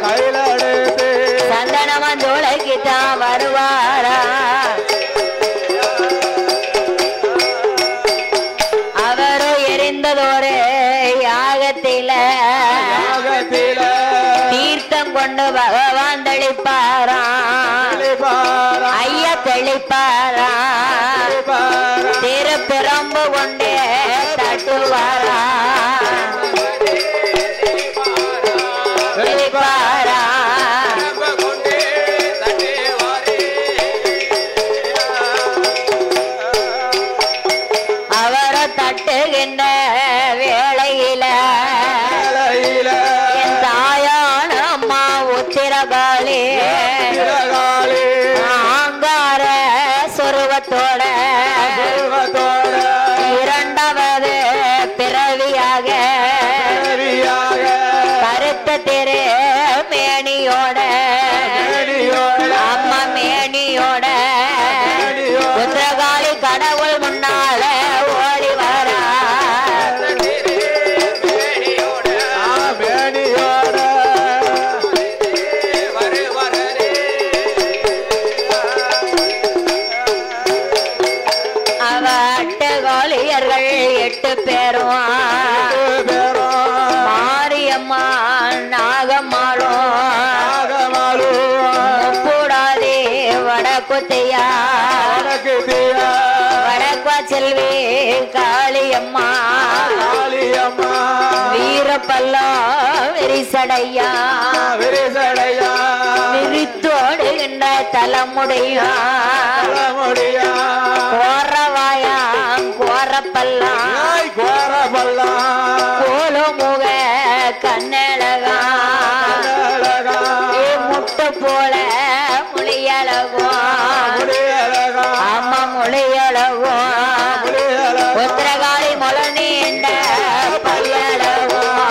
கையில எடுத்து சந்தனமஞ்சோலைக்குத்தான் வருவாரா அவரோ எரிந்ததோரு யாகத்தில தீர்த்தம் கொண்டு பகவான் தெளிப்பாரா ஐயா தெளிப்பாரா திருப்பிரம்பு கொண்டே தட்டுவாரா தெளிப்பாரா அவரை தட்டுகின்ற வேளையில என் தாயான அம்மா உத்திரகாளி ஆங்கார சொருவத்தோட இரண்டாவது பிறவியாக கருத்த திரு மேனியோட அம்மா மேனியோட உத்திரகாளி கடவுள் முன்னால ஓடி வரா அவ அட்டகாளியர்கள் 8 பேரும் மாரியம்மா நாகம்மாளும் கூடாதே வடக்குத்தையா வடக்குவா செல்வி காளியம்மா வீரப்பல்லம் விரிசடையா விரித்தோடுகின்ற தலைமுடையா கோரவாயா கோரப்பல்லாம் கோலமுக கண்ணழகா முட்டை போல முழியழகும் அம்மா முழியழகும் உத்திரகாளி முள நீண்ட பல்லழகும்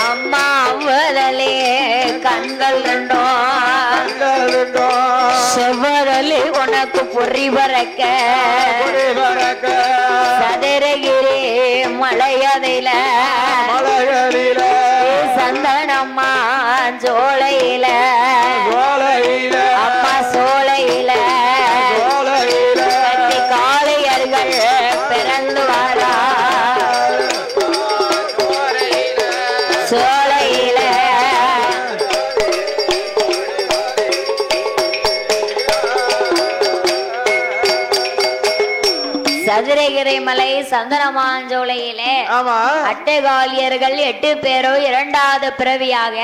அம்மா அவ்வளே கண்கள் ரெண்டும் செவ்வரலி உனக்கு பொறி பறக்க சதுரகிரி மலையதில சந்தனம்மா ஜோலையில அம்மா சோலையில காளையர்கள் பிறந்து வாரா சோலையில சதுரகிரி மலை சந்தனமாஞ்சோலையிலே அட்டகாளியர்கள் 8 பேரோ இரண்டாவது பிறவியாக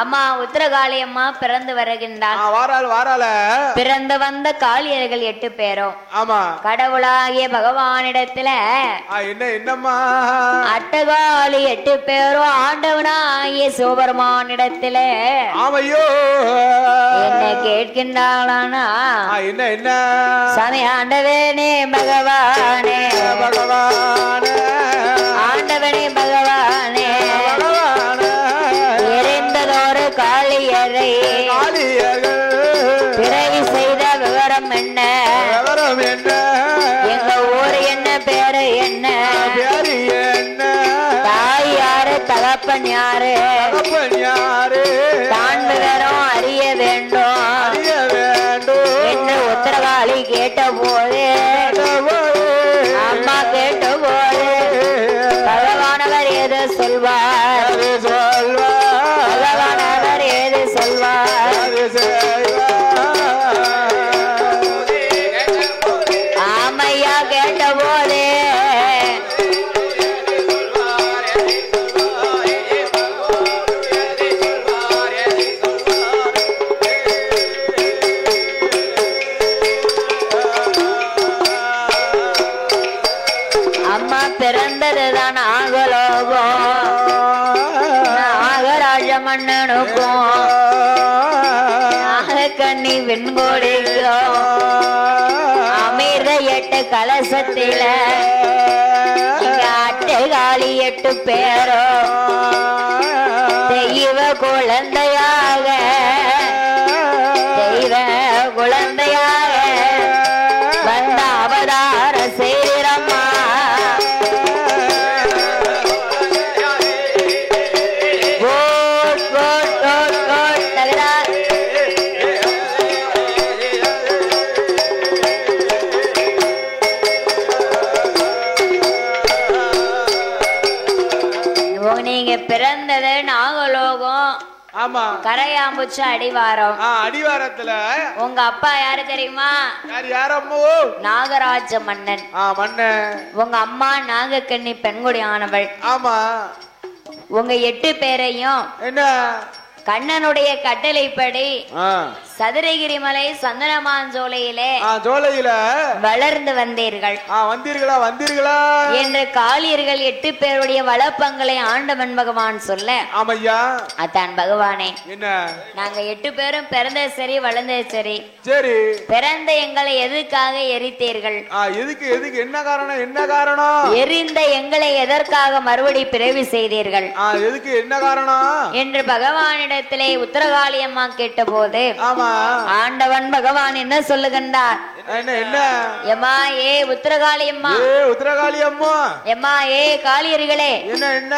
அம்மா உத்திரகாளி அம்மா பிறந்து வருகின்றார். பிறந்து வந்த காளியர்கள் 8 பேரும் கடவுளாகிய பகவானிடத்துல அட்டகாளி 8 பேரும் ஆண்டவனாகிய சிவபெருமானிடத்துல என்ன கேட்கின்றாளானா சாமி ஆண்டவனே பகவானே ஆண்டவனே பகவானே எரிந்ததோரு காளியரை பிறவி செய்த விவரம் என்ன எங்க ஊர் என்ன பேரு என்ன தாய் யாரு தகப்பன் யாரு தான் விவரம் அறிய வேண்டும் என்று உத்திரகாளி கேட்ட போது அம்மா கேட்ட போது பகவானவர் ஏது சொல்வார் பகவானவர் ஏது சொல்வார் ஆமையா கேட்ட போதே அம்மா பிறந்ததுதான் நாகலோகம் நாகராஜ மன்னனுக்கும் நாகக்கண்ணி வெண்கோடிக்கும் அமிர்த 8 கலசத்தில அட்டகாளி 8 பேரோ தெய்வ குழந்தையாக தெய்வ குழந்தையாக வந்த அவதார செய்திரம்மா நீங்க பிறந்தது நாகலோகம். ஆமா, கரையாம்புச்சு அடிவாரம். அடிவாரத்துல உங்க அப்பா யாரு தெரியுமா? யார் அம்மோ? நாகராஜ மன்னன். மன்னன். உங்க அம்மா நாகக்கண்ணி பெண்குடி ஆனவள். ஆமா. உங்க 8 பேரையும் என்ன கண்ணனுடைய கட்டளைப்படி சதுரகிரி மலை சந்தனமாஞ்சோலையிலே வளர்ந்து வந்தீர்கள். வந்தீர்களா என்று காளியர்கள் 8 பேருடைய வளப்பங்களை ஆண்டவன் பகவான் சொல்ல, ஆமையா அத்தான் பகவானே, என்ன நாங்க 8 பேரும் பிறந்த சரி வளர்ந்தது சரி, சரி பிறந்த எங்களை எதுக்காக எரித்தீர்கள்? எதுக்கு என்ன காரணம்? எரிந்த எங்களை எதற்காக மறுபடி பிறவி செய்தீர்கள்? எதுக்கு என்ன காரணம் என்று பகவானிடத்திலே உத்தரகாளி அம்மா கேட்ட போது, ஆண்டவன் பகவான் என்ன சொல்லுகின்றார்? எம்மா ஏ உத்தரகாளி அம்மா, எம்மா ஏ காளியர்களே, என்ன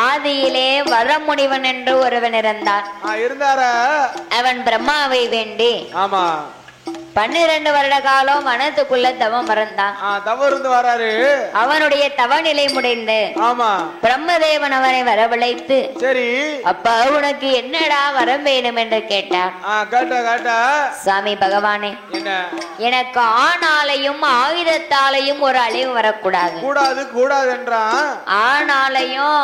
ஆதியிலே வரமுனிவன் என்று ஒருவன் இருந்தான். அவன் பிரம்மாவை வேண்டி 12 வருட காலம் வனத்துக்குள்ள தவம் இருந்தான். அவனுடைய தவநிலை முடிந்து பிரம்மதேவன் அவனை வரவழைத்து, சரி அப்பா உனக்கு என்னடா வரம் வேணும் என்று கேட்டார். சாமி பகவானே, எனக்கு ஆணாலையும் ஆயுதத்தாலையும் ஒரு அழிவு வரக்கூடாது. கூடாது என்றான். ஆணாலையும்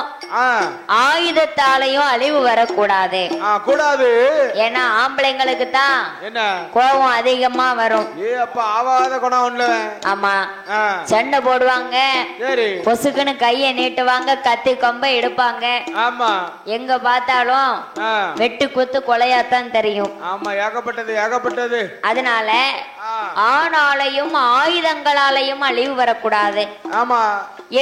ஆயுதத்தாலையும் அழிவு வரக்கூடாது. கூடாது. ஏன்னா ஆம்பளைங்களுக்கு தான் கோபம் அதிகமா வரும். ஆமா, சண்டை போடுவாங்க, பொசுக்குன்னு கைய நீட்டுவாங்க, கத்தி கொம்ப எடுப்பாங்க. ஆமா, எங்க பார்த்தாலும் வெட்டு குத்து கொலையாத்தான் தெரியும். ஆமா, ஏகப்பட்டது. அதனால ஆணாலையும் ஆயுதங்களாலையும் அழிவு வரக்கூடாது. ஆமா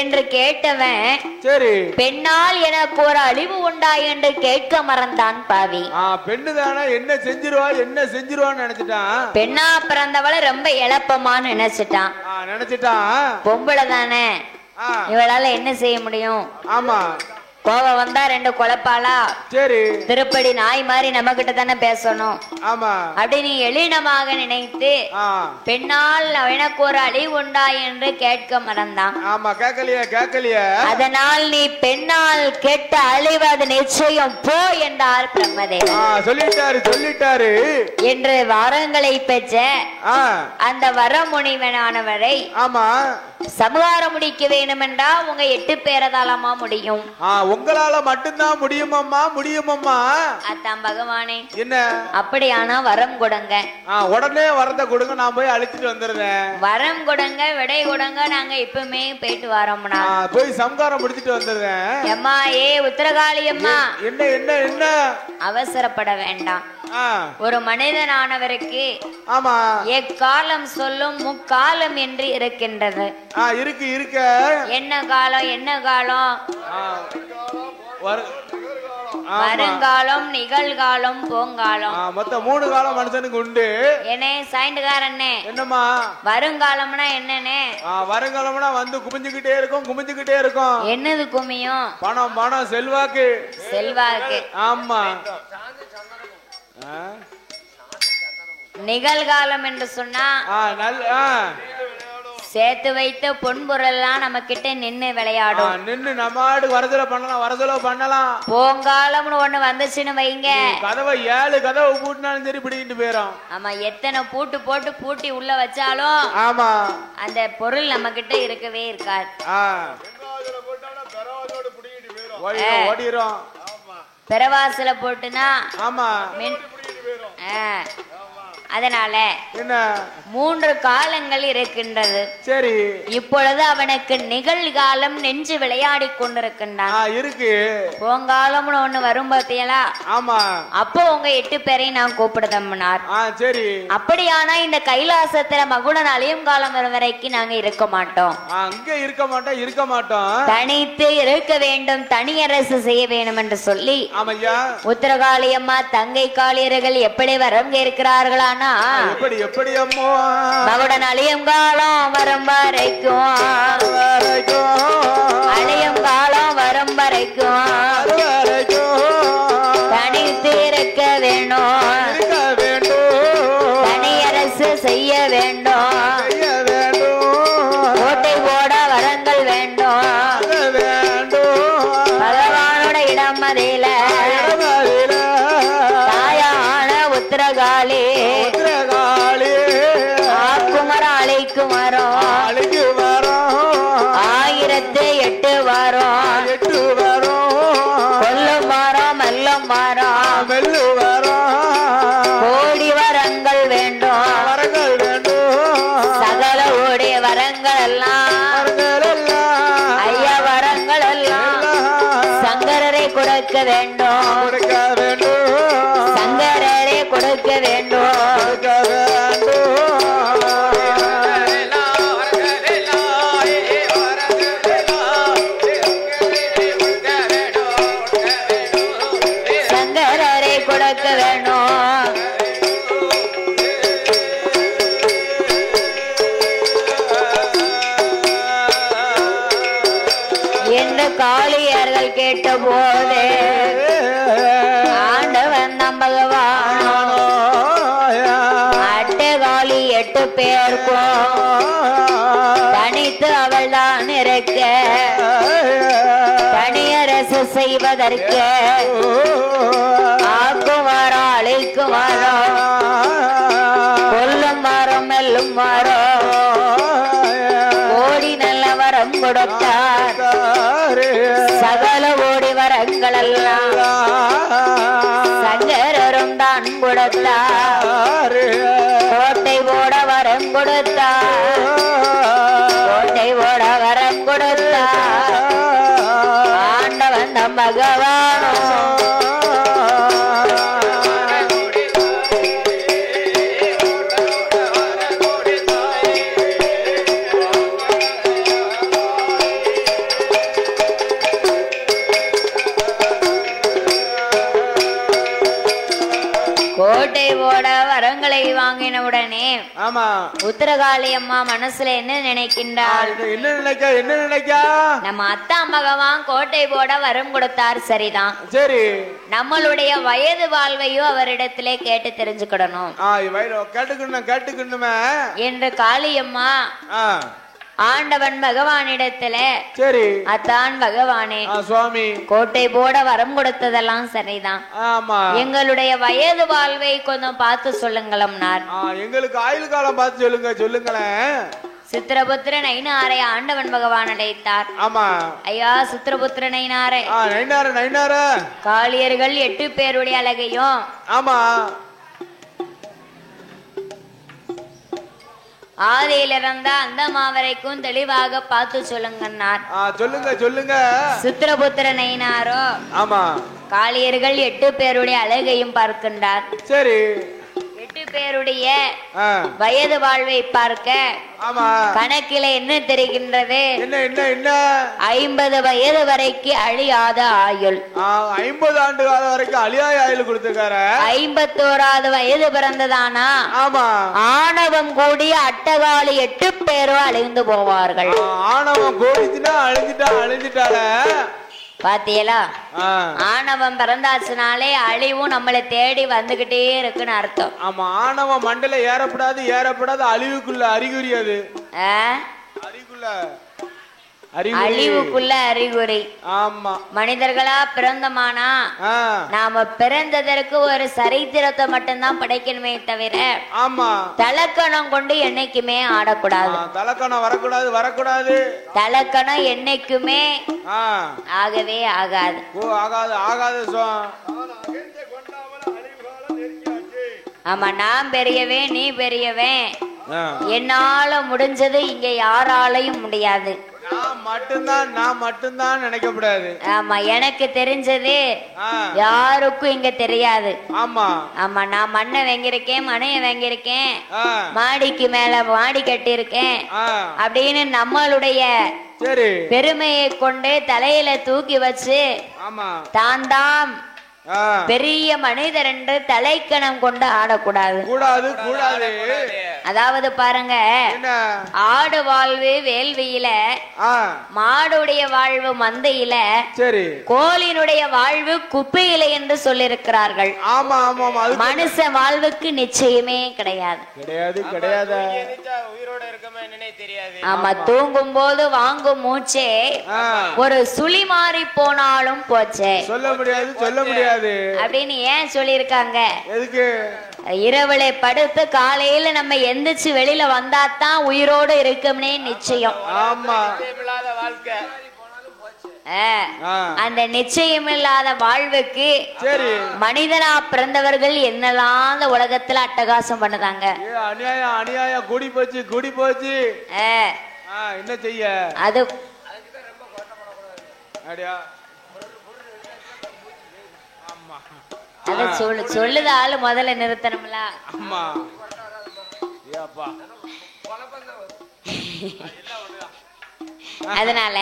என்று கேட்டவன், சரி பெண்ணால் எனக்கு ஒரு அழிவு உண்டா என்று கேட்க மறந்தான் பாவி. பெண்ணு தானே, என்ன செஞ்சிருவான்னு நினைச்சிட்டான். பெண்ணா பிறந்தவளை ரொம்ப எளப்பமான்னு நினைச்சிட்டான். பொம்பளை தானே, இவளால என்ன செய்ய முடியும்? ஆமா, கோவம் வந்தா 2 குழப்பாளா, சரி திருப்படி நாய் மாதிரி நம்ம கிட்ட தானே பேசணும். ஆமா, அப்படி நீ எளினமாக நினைத்து பெண்ணால் எனக்கு ஒரு அழிவு உண்டா என்று கேட்க மறந்தான். ஆமா, கேட்கலையா. அதனால் நீ பெண்ணால் கெட்ட அழிவு அது நிச்சயம் போ என்றார் பிரம்மதேவன். சொல்லிட்டாரு என்று வரங்களை பெற்ற அந்த வரமுனிவனானவரை ஆமா சமகாரம் முடிக்க வேண்டும் என்றா உங்க 8 பேரதாலமா முடியும். உங்களால மட்டும்தான் முடியுமம்மா. அதான் பகவானே, என்ன அப்படியானா வரம் கொடுங்க. உடனே வரத கொடுங்க, நான் போய் அழிச்சிட்டு வந்துடுறேன். வரம் கொடுங்க, விடை கொடுங்க, நாங்க இப்பவுமே போயிட்டு வரோம்னா. போய் சம்காரம் முடிச்சிட்டு வந்துடுறேன். அம்மா ஏ உத்தரகாளி அம்மா, என்ன அவசரப்பட வேண்டாம். ஒரு மனிதனானவருக்கு ஆமா எக்காலம் சொல்லும் முக்காலம் என்று இருக்கின்றது. இருக்கு என்ன காலம் வருங்காலம், நிகழ்காலம், போங்காலம், மொத்தம் 3 காலம் மனுஷனுக்கு உண்டு. என்னே சாய்ந்துகாரண்ணே, என்னம்மா வருங்காலம்னா என்னன்னு? வருங்காலம்னா வந்து குமிஞ்சுக்கிட்டே இருக்கும். என்னது குமியும்? பணம் செல்வாக்கு. ஆமா. நிகழ்காலம் என்று சொன்னா சேர்த்து வைத்த பொன்பொருள்லாம் நம்ம கிட்ட நின்னு விளையாடும். நின்னு நம்மாடு வரதுல பண்ணலாம். போங்காலம்னு ஒண்ணு வந்துச்சுன்னு வைங்க, கதவை 7 கதவை பூட்டினாலும் சரி பிடிக்கிட்டு போயிடும். ஆமா, எத்தனை போட்டு பூட்டி உள்ள வச்சாலும் ஆமா அந்த பொருள் நம்ம கிட்ட இருக்கவே இருக்காது. ஓடிரும். பெரவாசல போட்டுனா ஆமா அதனால 3 காலங்கள் இருக்கின்றது. சரி, இப்பொழுது அவனுக்கு நிகழ்காலம் நெஞ்சு விளையாடி கொண்டிருக்கின்றான். இருக்கு. போங்காலம்னு ஒண்ணு வரும் பாத்தியலா? ஆமா. அப்போ உங்க 8 பேரையும் நான் கூப்பிடுதம்னார். சரி. அப்படியானா இந்த கைலாசத்துல மகுடன் அழியும் காலம் வரும் வரைக்கும் நாங்க இருக்க மாட்டோம். அங்க இருக்க மாட்டோம். தனித்து இருக்க வேண்டும், தனியரசு செய்ய வேண்டும் என்று சொல்லி உத்தரகாளி அம்மா தங்கை காளியர்கள் எப்படி வரம் கேட்கிறார்களான தானா எப்படி அம்மோ மகுடன் அழியும் காலம் வரும் வரைக்கும் அழியும் காலம் வரும் வரைக்கும் தனித்து இருக்க வேணும் தனியரசு செய்ய வேண்டும் கோட்டை போட வரங்கள் வேண்டும் பகவானோட இடம் அதில தாயான உத்திரகாளி ஆக்குமரம் அழைக்கும் வரும் 1008 வரும் கொல்லும் மரம் மெல்லும் மரம் கோடி வரங்கள் வேண்டும் சகல ஓடிய வரங்கள் எல்லாம் ஐயா வரங்கள் எல்லாம் சங்கரரை கொடுக்க வேண்டும் சங்கரரை கொடுக்க வேண்டும் சங்கரரை கொடுக்க வேண்டும் என்று காளியர்கள் கேட்ட போது ஆண்டவன் நம் பகவான் அட்டகாளி 8 பேருக்கும் தனித்து அவள் தான் இருக்க தனியரசு செய்வதற்கு ஆக்கும் மரம் அழைக்கும் மரம் கொல்லும் மரம் மெல்லும் மரம் கோடி நல்ல வரம் கொடுத்தார் சகல ஓடி வரங்கள் எல்லாம் சங்கரரும் தான் கொடுத்தார் கோட்டை போட வரம் கொடுத்தார் கோட்டை போட வரம் கொடுத்தார் ஆண்டவன் நம் பகவானோ கோட்டை போட வரங்களை வாங்கின உடனே ஆமா உத்திரகாளி அம்மா மனசுல என்ன நினைக்கின்றாள் என்ன நினைக்கா நம்ம அத்தா பகவான் கோட்டை போட வரம் கொடுத்தார் சரிதான் சரி நம்மளுடைய வயது வாழ்வையும் அவரிடத்திலே கேட்டு தெரிஞ்சுக்கிடணும் கேட்டுக்கணுமே என்று காளியம்மா ஆண்டவன் பகவானிடத்துல சரி அத்தான் பகவானே சுவாமி கோட்டை போட வரம் கொடுத்ததெல்லாம் சரிதான் எங்களுடைய வயது வாழ்வை கொஞ்சம் பார்த்து சொல்லுங்களம்னார் எங்களுக்கு ஆயுள் காலம் பார்த்து சொல்லுங்களேன் சித்திரபுத்திர நைனாரை ஆண்டவன் பகவான் அழைத்தார் ஆமா ஐயா சித்திரபுத்திர நைனாரை நைனார காளியர்கள் 8 பேருடைய அழகையும் ஆமா ஆதியில இருந்தா அந்த மாவரைக்கும் தெளிவாக பார்த்து சொல்லுங்கன்னார் சொல்லுங்க சித்திரபுத்திர நைனாரோ ஆமா காளியர்கள் 8 பேருடைய அழகையும் பார்க்கின்றார் சரி 8 பேருடைய வயது வாழ்வை பார்க்க கணக்கில என்ன தெரிகின்றது 50 வயது வரைக்கும் அழியாத ஆயுள் 50 ஆண்டு காலம் வரைக்கும் அழியாத ஆயுள் கொடுத்திருக்காரு 51வது வயது பிறந்ததானா ஆணவம் கூடிய அட்டகாளி 8 பேரும் அழிந்து போவார்கள் ஆணவம் கூடிச்சுன்னா அழிஞ்சிட்டால பாத்தியலா ஆணவம் பிறந்தாச்சுனாலே அழிவும் நம்மளை தேடி வந்துகிட்டே இருக்குன்னு அர்த்தம் ஆமா ஆணவம் மண்டல ஏறப்படாது அழிவுக்குள்ள அறிகுறி அது அழிவுக்குள்ள அறிகுறி ஆமா மனிதர்களா பிறந்தமானா நாம பிறந்ததற்கு ஒரு சரித்திரத்தை மட்டும்தான் படைக்கணுமே தவிர ஆமா தலக்கணம் கொண்டு என்னைக்குமே ஆடக்கூடாது தலக்கணம் வரக்கூடாது தலக்கணம் என்னைக்குமே ஆகவே ஆகாது ஆமா நான் பெரியவன் நீ பெரியவன் என்னால முடிஞ்சது இங்க யாராலையும் முடியாது நான் மட்டும்தான் நினைக்கப்படாது ஆமா எனக்கு தெரிஞ்சது யாருக்கும் இங்க தெரியாது ஆமா ஆமா நான் மண்ணை வாங்கியிருக்கேன் மனைய வாங்கியிருக்கேன் மாடிக்கு மேல மாடி கட்டி இருக்கேன் அப்படின்னு நம்மளுடைய பெருமையை கொண்டு தலையில தூக்கி வச்சு தான் பெரிய மனிதர் என்று தலைக்கணம் கொண்டு ஆடக்கூடாது. கூடாது கூடாது. அதாவது பாருங்க, ஆடு வாழ்வு வேள்வியில, மாடுடைய வாழ்வு மந்தையில, சரி, கோழினுடைய வாழ்வு குப்பையில என்று சொல்லியிருக்கிறார்கள். ஆமா ஆமா. மனுஷ வாழ்வுக்கு நிச்சயமே கிடையாது. கிடையாது கிடையாது. உயிரோட இருக்கமே என்னன்னே தெரியாது. ஆமா, தூங்கும் போது வாங்கும் மூச்சே ஒரு சுழி மாறி போனாலும் போச்சே. சொல்ல முடியாது சொல்ல முடியாது அப்படின்னு ஏன் சொல்லியிருக்காங்க? எதுக்கு? இரவுல படுத்து காலையில நம்ம எந்திரிச்சு வெளியில வந்தாதான் உயிரோடு இருக்கும்னே நிச்சயம். ஆமா. வாழ்க்கை அந்த நிச்சயம் இல்லாத வாழ்வுக்கு மனிதனா பிறந்தவர்கள் என்னெல்லாம் அந்த உலகத்துல அட்டகாசம் பண்ணுதாங்க. அநியாயம் அநியாயம் கூடி போச்சு கூடி போச்சு. என்ன செய்ய? அது சொல்லுதால முதல்ல நிறுத்தணும்ல. ஆமா. அதனால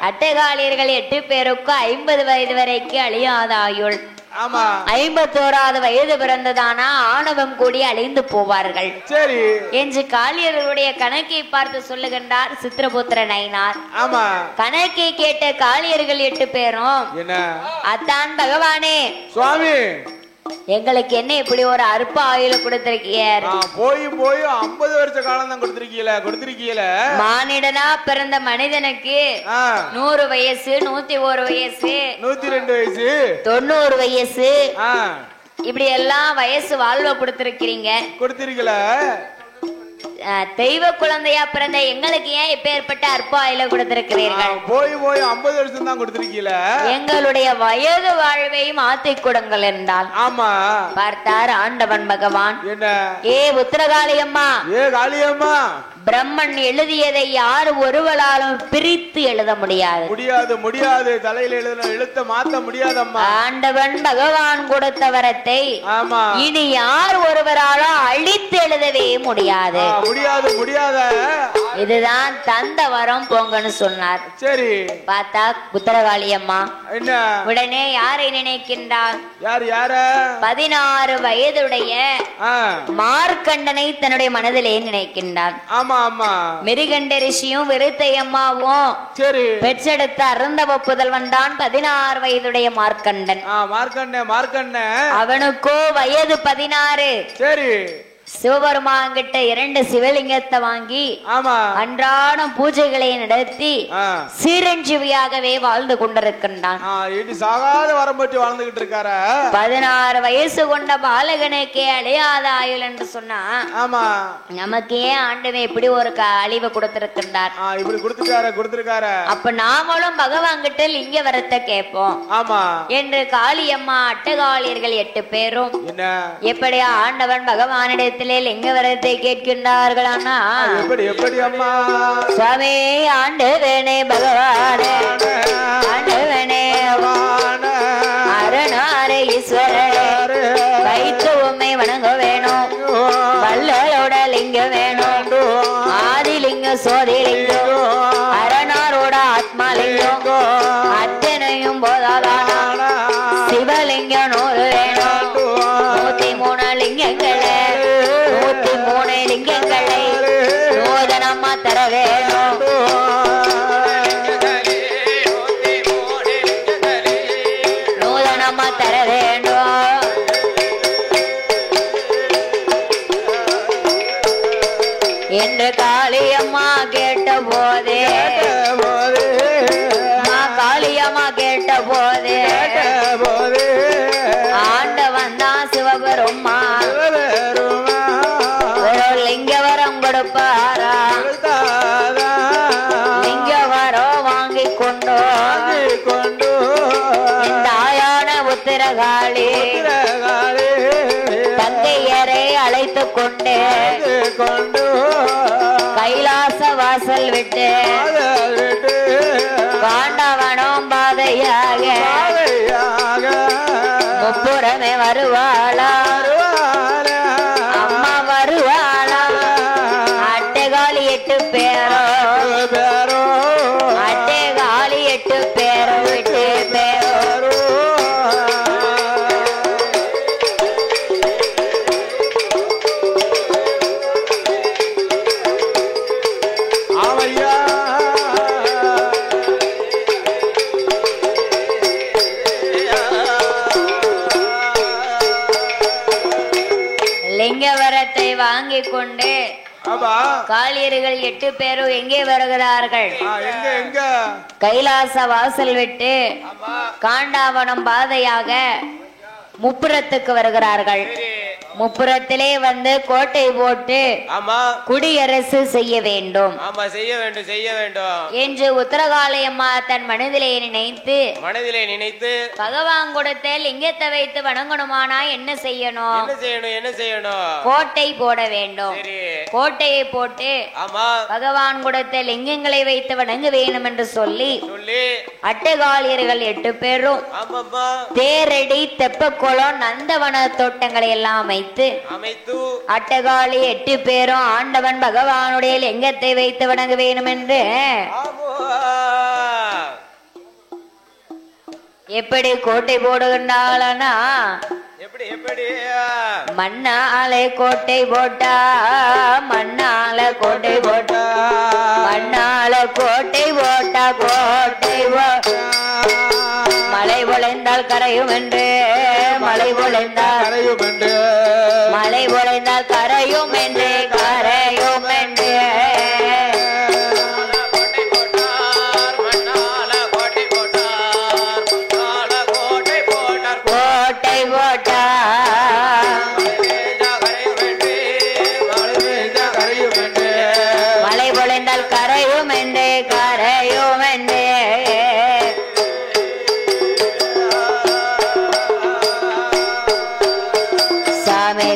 அட்டகாலியர்கள் 8 பேருக்கும் 50 வயது வரைக்கும் அழியாத ஆயுள். 51வது வயது பிறந்ததானா ஆணவம் கூடி அழிந்து போவார்கள். சரி என்று காளியர்களுடைய கணக்கை பார்த்து சொல்லுகின்றார் சித்திரபுத்திர நயினார். கணக்கை கேட்ட காளியர்கள் 8 பேரும், அத்தான் பகவானே சுவாமி, எங்களுக்கு என்ன இப்படி ஒரு அற்ப ஆயுள கொடுத்திருக்கீங்க? போய் 50 வருஷ காலம் தான் கொடுத்திருக்கீல. மானிடனா பிறந்த மனிதனுக்கு 100 வயசு, 101 வயசு, 102 வயசு, 90 வயசு, இப்படி எல்லாம் வயசு வாழ்வ கொடுத்திருக்கீங்கள. தெய்வ குழந்தையா பிறந்த எங்களுக்கு ஏன் இப்ப ஏற்பட்ட அற்ப ஆயுள கொடுத்திருக்கிறீர்கள்? போய் 50 வருஷம் தான் கொடுத்திருக்கீல. எங்களுடைய வயது வாழ்வை மாத்தி கொடுங்கள் என்றால். ஆமா. பார்த்தார் ஆண்டவன் பகவான். என்ன? ஏ உத்தரகாளியம்மா, பிரம்மன் எழுதியதை யார் ஒருவராலும் பிரித்து எழுத முடியாது. முடியாது. தலையில எழுத்த மாத்த முடியாதம்மா. ஆண்டவன் பகவான் கொடுத்த வரத்தை இனி யார் ஒருவராலும் அழித்து எழுதவே முடியாது. முடியாத. இதுதான் தந்த வரம் போங்கன்னு சொன்னார். சரி. பார்த்தா உத்தரகாளியம்மா என்ன உடனே யாரை நினைக்கின்றார்? யார? 16 வயதுடைய மார்க்கண்டனை தன்னுடைய மனதிலே நினைக்கின்றார். மிருகண்ட ரிஷியும் விருத்தை அம்மாவும் பெற்றெடுத்த அருந்தவ புதல்வன் தான் 16 வயதுடைய மார்க்கண்டன். அவனுக்கோ வயது 16. சரி. சிவபெருமான் கிட்ட 2 சிவலிங்கத்தை வாங்கி அன்றாடம் பூஜைகளை நடத்தி சீரஞ்சீவியாகவே வாழ்ந்து கொண்டிருக்கின்றான். 16 வயசு கொண்ட பாலகனுக்கே அழியாத ஆயுள் என்று சொன்னா நமக்கு ஏன் ஆண்டவன் இப்படி ஒரு அழிவை கொடுத்திருக்கின்றார்? அப்ப நாமளும் பகவான் கிட்ட லிங்க வரத்தை கேட்போம் என்று காளியம்மா அட்டகாளியர்கள் 8 பேரும் எப்படியா ஆண்டவன் பகவானிடத்தில் லிங்க வரத்தை கேட்கின்றார்களானா? எப்படி அம்மா? சுவாமி ஆண்டவனே பகவானே, ஆண்டவனே அரணாரே ஈஸ்வரனே, வைத்து உம்மை வணங்க வேணும், வல்லலோட லிங்க வேணும், ஆதிலிங்க சோதிலிங்கம், அரணாரோட ஆத்மாலிங்கம், அத்தனையும் போதாதானா சிவலிங்கம் 100 வேணும், 103 லிங்கங்களே, 103 லிங்கங்களை நூதனமா தர வேணும். நூதனமா தர வேண்டும் என்று காளியம்மா கேட்ட போதே, காளியம்மா கேட்ட போதே ஆண்டவன் தான் சிவபெருமா லிங்க வரம் கொடுப்பாரா? லிங்க வரம் வாங்கி கொண்டோ தாயான உத்திரகாளி தங்கையரை அழைத்து கொண்டு கைலாச வாசல் விட்டு பாண்டவனும் பாதையாக முப்புறமே வருவாளா? அம்மா வருவாளா? அட்டைகாலி 8 பேரோ, அட்டைகாலி 8 பேரோ, 8 பேரோ வரத்தை வாங்கி கொண்டு காளியர்கள் 8 பேரும் எங்கே வருகிறார்கள்? கைலாச வாசல் விட்டு காண்டாவனம் பாதையாக முப்புறத்துக்கு வருகிறார்கள். முப்புறத்திலே வந்து கோட்டை போட்டு குடியரசு செய்ய வேண்டும் என்று உத்தரகாளியம்மா தன் மனதிலே நினைத்து பகவான் கொடுத்த லிங்கத்தை வைத்து வணங்கணுமானா என்ன செய்யணும்? கோட்டை போட வேண்டும். கோட்டையை போட்டு பகவான் கொடுத்த லிங்கங்களை வைத்து வணங்க வேண்டும் என்று சொல்லி அட்டகாளியர்கள் 8 பேரும் தேரடி தெப்பக்குளம் நந்தவன தோட்டங்களை எல்லாம் அமைத்து அட்டகாளி 8 பேரும் ஆண்டவன் பகவானுடைய லிங்கத்தை வைத்து வணங்க வேண்டும் என்று எப்படி கோட்டை போடுகின்றாளனா மண்ணாலே கோட்டை போட்டா மண்ணால கோட்டை போட்டா மண்ணால கோட்டை போட்டா கோட்டை மழை பொழிந்தால் கரையும் என்று மழை பொழிந்தால் கரையும் என்று மழை பொழிந்தால் கரையும் என்று கரையும் என்று கோட்டை போட்டா மழை பொழிந்தால் கரையும் என்று கரையும் என்று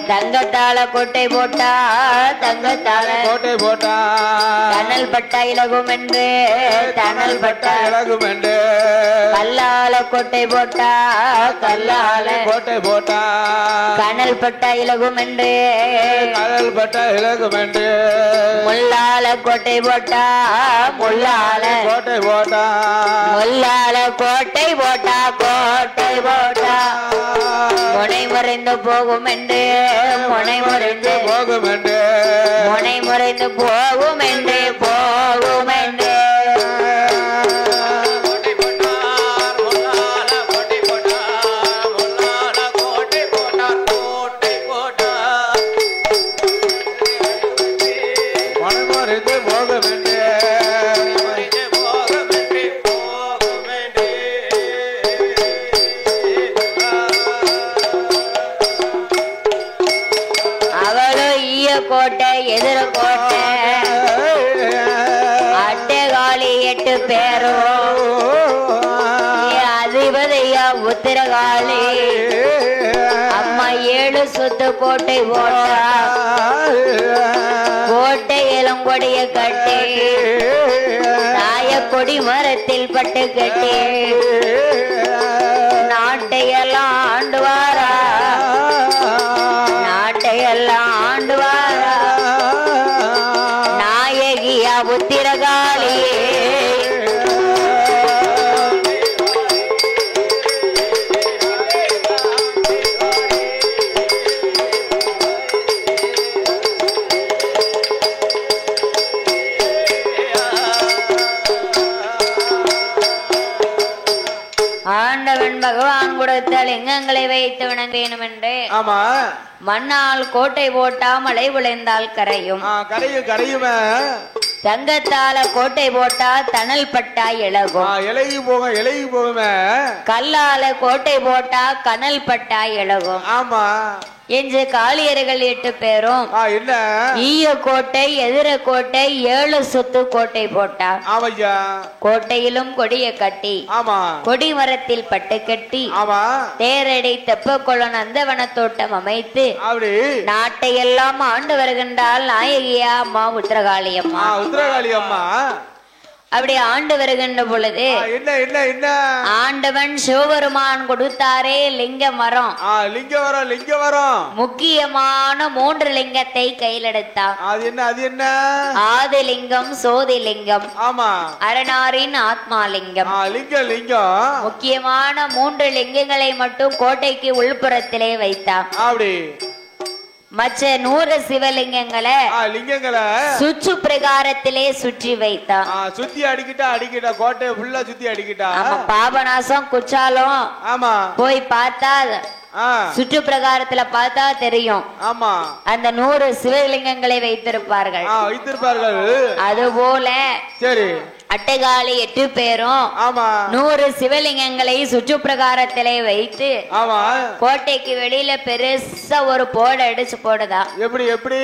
தங்கத்தால கோட்டை போட்டா தங்கத்தால கோட்டை போட்டா தனல் பட்டா இலகும் என்று தனல் பட்டா இலகும் என்று கல்லால கோட்டை போட்டா கல்லால கோட்டை போட்டா கனல் பட்டா இலகும் என்று கனல் பட்டா இலகும் என்று முள்ளால கோட்டை போட்டா முள்ளால கோட்டை போட்டா முள்ளால கோட்டை போட்டா கோட்டை போட்டா முனை முறைந்து போகும் என்று முனை முறைந்து போகும் என்று முனை முறைந்து போகும் என்று போகும் என்று கோட்டை எதிர கோட்டை அட்டகாளி 8 பேரும் அதிபதியா உத்திரகாளி அம்மா 7 சுத்து கோட்டை போட்டா கோட்டை இளங்கொடிய கட்டி தாய கொடி மரத்தில் பட்டு கட்டி நாட்டையெல்லாம் ஆண்டுவாரா நாட்டையெல்லாம் ஆண்டுவாரா நாயகியா உத்திரகாளி ஆண்டவன் பகவான் கொடுத்த லிங்கங்களை வைத்து வணங்க வேண்டும் என்று ஆமா மண்ணால் கோட்டை போட்டா மழை விளைந்தால் கரையும் கரையும் கரையுமே தங்கத்தால கோட்டை போட்டா தணல் பட்டா இலகும் இலகி போகுமே கல்லால கோட்டை போட்டா கனல் பட்டா இலகும் ஆமா என்று காளியர்கள் 8 பேரும் என்ன ஈய கோட்டை எதிர கோட்டை 7 சுத்து கோட்டை போட்டா கோட்டையிலும் கொடிய கட்டி கொடி மரத்தில் பட்டு கட்டி தேரடை தெப்பக்குளம் நந்தவன தோட்டம் அமைத்து நாட்டையெல்லாம் ஆண்டு வருகின்றால் நாயகியா அம்மா உத்திரகாளி அம்மா அப்படி ஆண்டு வருகின்ற பொழுது ஆண்டவன் சிவபெருமான் கொடுத்தாரே லிங்க மரம் முக்கியமான 3 லிங்கத்தை கையில் எடுத்தான். அது என்ன ஆதிலிங்கம் சோதிலிங்கம் அரணாரின் ஆத்மாலிங்கம் முக்கியமான 3 லிங்கங்களை மட்டும் கோட்டைக்கு உள்புறத்திலே வைத்தான். மற்ற 100 சிவலிங்கங்களை சுற்று பிரகாரத்திலே சுற்றி வைத்தான். சுத்தி அடிக்கிட்டா கோட்டையை ஃபுல்லா சுத்தி அடிக்கிட்டா பாபநாசம் குச்சாலும் போய் பார்த்தா சுற்று பிரகாரத்துல பார்த்தா தெரியும். ஆமா, அந்த 100 சிவலிங்கங்களை வைத்திருப்பார்கள். அதுபோல சரி அட்டைகாலி 8 பேரும் 100 சிவலிங்கங்களை சுற்று பிரகாரத்திலே வைத்து கோட்டைக்கு வெளியில பெருசா ஒரு போர்டு அடிச்சு போடுதா. எப்படி எப்படி?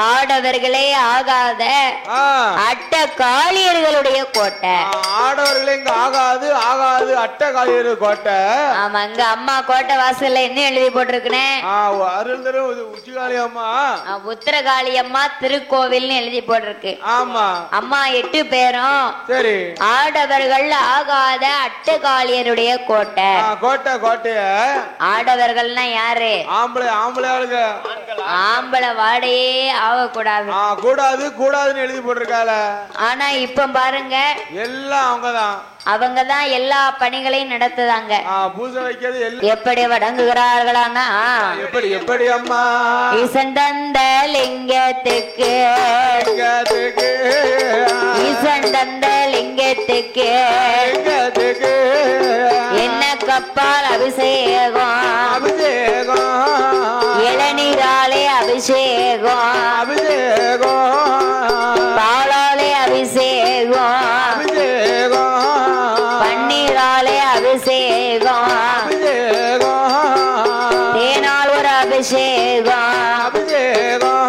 ஆடவர்களே ஆகாத அட்டகாளியர்களுடைய கோட்டை. ஆடவர்களே இங்க ஆகாது ஆகாது அட்டகாளியர் கோட்டை. ஆமா, இங்க அம்மா கோட்டை வாசல்ல என்ன எழுதி போட்டிருக்கேன்? உச்சிகாளி அம்மா, உத்திரகாளி அம்மா திருக்கோவில் எழுதி போட்டிருக்கு. ஆமா, அம்மா 8 பேரும் சரி ஆடவர்கள் ஆகாத அட்டகாளியருடைய கோட்டை. கோட்டை கோட்டைய ஆடவர்கள்னா யாரு? ஆம்பளை ஆம்பளை ஆளுங்க. ஆம்பளை வாடையே ஆகக்கூடாது. கூடாது கூடாதுன்னு எழுதி போட்டிருக்கால. ஆனா இப்ப பாருங்க, எல்லாம் அவங்கதான் எல்லா பணிகளையும் நடத்துதாங்க. பூஜை வைக்கிறது எப்படி வணங்குகிறார்களானா, எப்படி எப்படி அம்மா ஈசன் தந்த லிங்கத்துக்கு ஈசன் தந்த லிங்கத்துக்கு என்ன கப்பால் அபிஷேகம் அபிஷேகம் இளநீராலே அபிஷேகம் அபிஷேகம் பாலாலே அபிஷேகம் அபிஷேகம் பன்னீராலே அபிஷேகம் அபிஷேகம் தேனால் ஒரு அபிஷேகம் அபிஷேகம்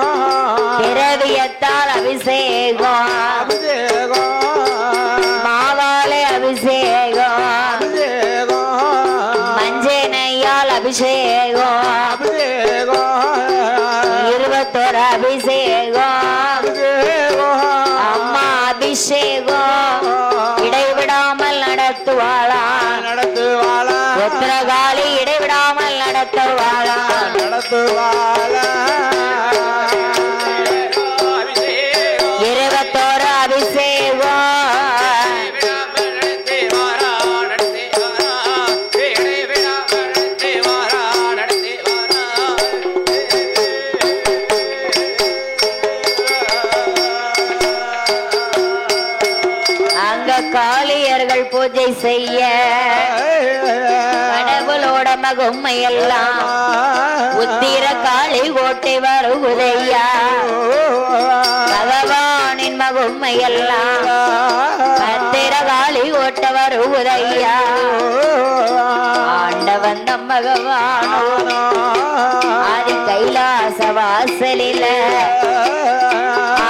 திரவியத்தால் அபிஷேகம் அபிஷேகம் மாவாலே அபிஷேகம் அபிஷேகம் மஞ்சனையால் அபிஷேகம் அபிஷேகம் 21 அபிஷேகம் அம்மா அபிஷேகம் இடைவிடாமல் நடத்துவாளா நடத்துவாளா உத்திரகாளி இடைவிடாமல் நடத்துவாளா நடத்துவாளா 21 அபிஷேகம் அங்க காளியர்கள் பூஜை செய்ய கடவுளோட மகுமை எல்லாம் உத்திர காளி கோட்டை வருகுதையா. பகவானின் மகுமை எல்லாம் பத்திர காளி கோட்டை வருகுதையா. ஆண்டவன் நம் பகவான் ஆதி கைலாச வாசலில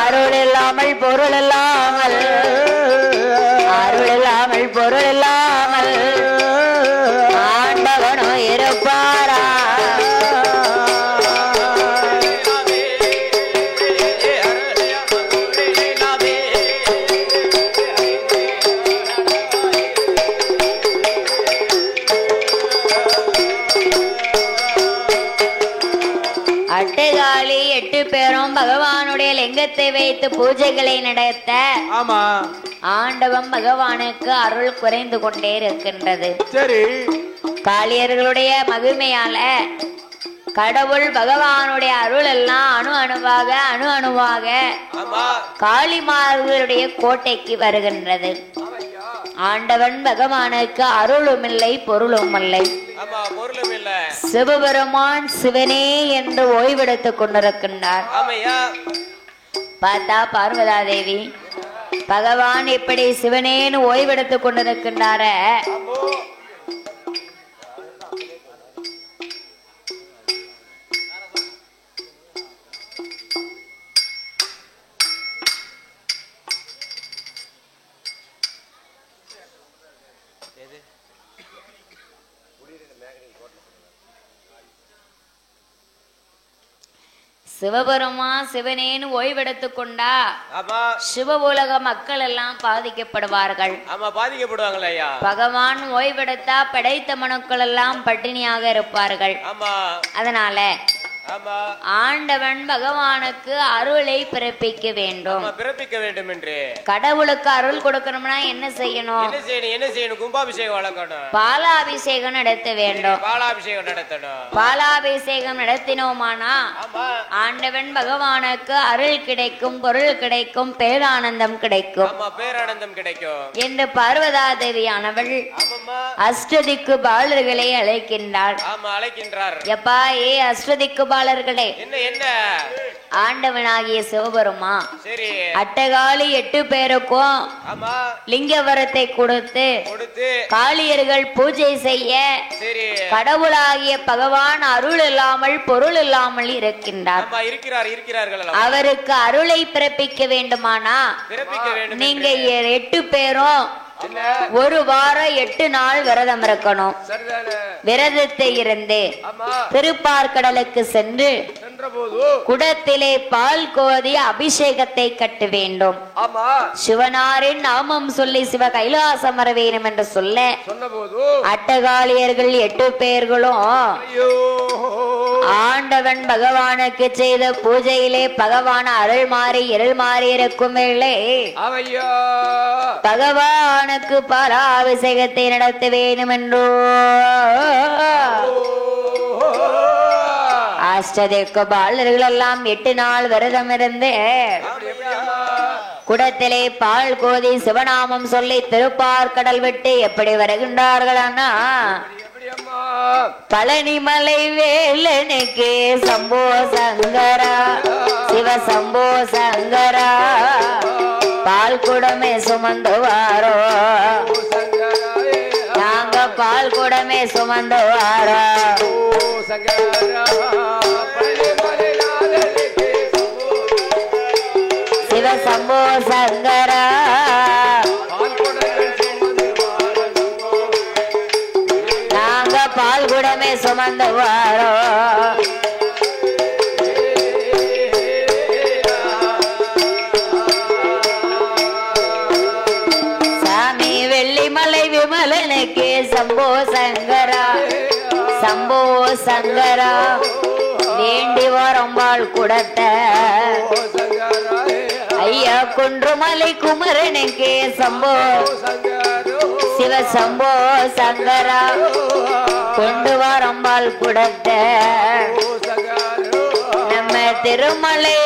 அருள் இல்லாமல் பொருள் இல்லாமல் அருள் இல்லாமல் பொருள் இல்லாமல் ஆண்டவனும் இருப்பாரா. அட்டைகாளி 8 பேரும் பகவானுடைய லிங்கத்தை வைத்து பூஜைகளை நடத்த ஆண்டவன் பகவானுக்கு அருள் குறைந்து கொண்டே இருக்கின்றது. சரி, காளியர்களுடைய மகிமையால கடவுள் பகவானுடைய அருள் எல்லாம் அணு அணுவாக காளிமார்களுடைய கோட்டைக்கு வருகின்றது. ஆண்டவன் பகவானுக்கு அருளும் இல்லை பொருளும் இல்லை. சிவபெருமான் சிவனே என்று ஓய்வெடுத்துக் கொண்டிருக்கின்றார். பார்த்தா பார்வதா தேவி பகவான் இப்படி சிவனேன்னு ஓய்வெடுத்துக் கொண்டிருக்கின்றார. சிவபெருமா சிவனேன்னு ஓய்வெடுத்துக் கொண்டா சிவ உலக மக்கள் எல்லாம் பாதிக்கப்படுவார்கள். பகவான் ஓய்வெடுத்தா படைத்த மனுக்கள் எல்லாம் பட்டினியாக இருப்பார்கள். அதனால ஆண்டவன் பகவானுக்கு அருளை பிறப்பிக்க வேண்டும். பிறப்பிக்க வேண்டும் என்று கடவுளுக்கு அருள் கொடுக்கணும்னா என்ன செய்யணும்? என்ன செய்யணும்? கும்பாபிஷேகம் வளர்க்கணும். பாலாபிஷேகம் நடத்த வேண்டும். பாலாபிஷேகம் நடத்தணும். பாலாபிஷேகம் நடத்தினோமானா ஆண்டவன் பகவானுக்கு அருள் கிடைக்கும், பொருள் கிடைக்கும், பேரானந்தம் கிடைக்கும். பேரானந்தம் கிடைக்கும் என்று பார்வதா தேவியானவள் அஷ்டதிக்கு பாலர்களை அழைக்கின்றார். எப்பா ஏ அஷ்டதிக்கு பாலர்களே, என்ன ஆண்டவனாகிய சிவபெருமா அட்டகாலி 8 பேருக்கும் லிங்கவரத்தை கொடுத்து காளியர்கள் பூஜை செய்ய கடவுளாகிய பகவான் அருள் இல்லாமல் பொருள் இல்லாமல் இருக்கின்றார். அவருக்கு அருளை பிறப்பிக்க வேண்டுமானா நீங்க 8 பேரும் ஒரு வாரம் 8 நாள் விரதம் இருக்கணும். விரதத்தை இருந்து திருப்பார்கடலுக்கு சென்று குடத்திலே பால் கோதி அபிஷேகத்தை கட்ட வேண்டும். சிவனாரின் நாமம் சொல்லி சிவ கைலாசம் வர வேண்டும் என்று சொல்ல அட்டகாளியர்கள் 8 பேர்களும் ஆண்டவன் பகவானுக்கு செய்த பூஜையிலே பகவான் அருள் மாறி இருள் மாறி இருக்கும் வேளை பகவானுக்கு பாலாபிஷேகத்தை நடத்த வேண்டும் என்றோ அஷ்டதிக்கு பாலர்கள் எல்லாம் 8 நாள் விரதம் இருந்து குடத்திலே பால் கோதி சிவநாமம் சொல்லி திருப்பார்கடல் விட்டு எப்படி வருகின்றார்களானா பழனிமலை வேலனுக்கு சம்போ சங்கரா சிவ சம்போ சங்கரா பால் குடமே சுமந்து வாரோ, நாங்க பால் குடமே சுமந்து வாரோ. சிவ சம்போ சங்கரா நாங்க பால் குடமே சுமந்து வாரோ. சாமி வெள்ளிமலை விமலனுக்கு சம்போ சங்கரா சம்போ சங்கரா வேண்டி வரம்பாள் குடத்த ஐயா குன்றுமலை குமரனுக்கு சம்போ சிவ சம்போ சங்கரா கொண்டு வரம்பாள் குடத்த நம்ம திருமலை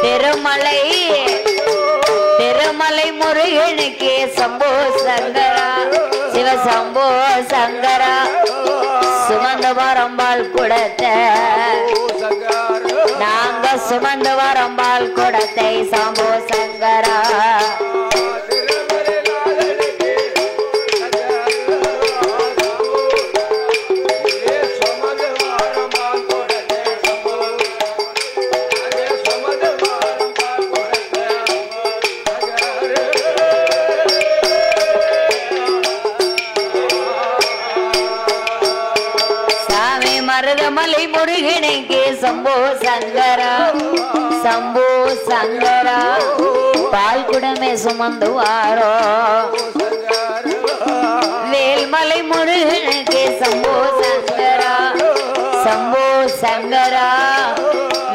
திருமலை திருமலை முருகனுக்கு சம்போ சங்கரா சிவ சம்போ சங்கரா சுமந்து வரம்பாள் குடத்த நாங்க சுமந்து வரம்பாள் குடத்தை சம்போ சங்கரா. மருதமலை முருகனுக்கு சம்போ சங்கரா சம்போ சங்கரா பால் குடமே சுமந்து வாரோ. வேல்மலை முருகனுக்கு சம்போ சங்கரா சம்போ சங்கரா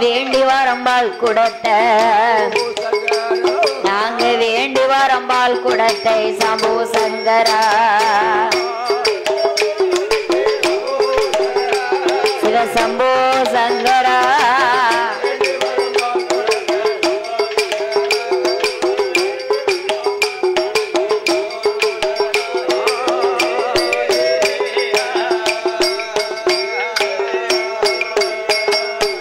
வேண்டி வரம்பாள் குடத்த நாங்க வேண்டி வரம்பாள் குடத்தை சம்போ சங்கரா. சம்போ சங்கரா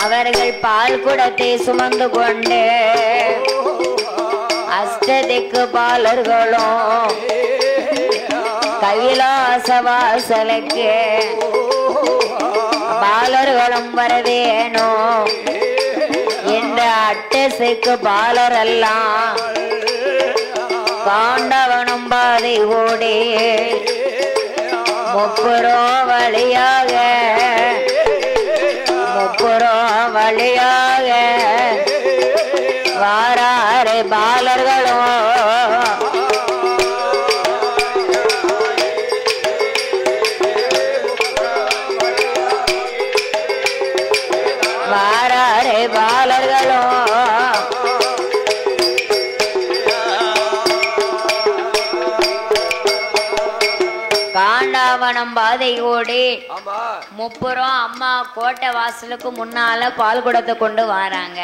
அவர்கள் பால் குடத்தை சுமந்து கொண்டு அஷ்டதிக்கு பாலர்களும் கைலாச வாசலுக்கு பாலர்களும் வரவேணும் என்ற அட்டசுக்கு பாலர் எல்லாம் பாண்டவனும் பாதை ஓடி முப்புரோ வழியாக வாராறு பாலர்களும் பாலைவனம் பாதை ஓடி ஆமா முப்புறம் அம்மா கோட்டை வாசலுக்கு முன்னால பால் குடத்தை கொண்டு வராங்க.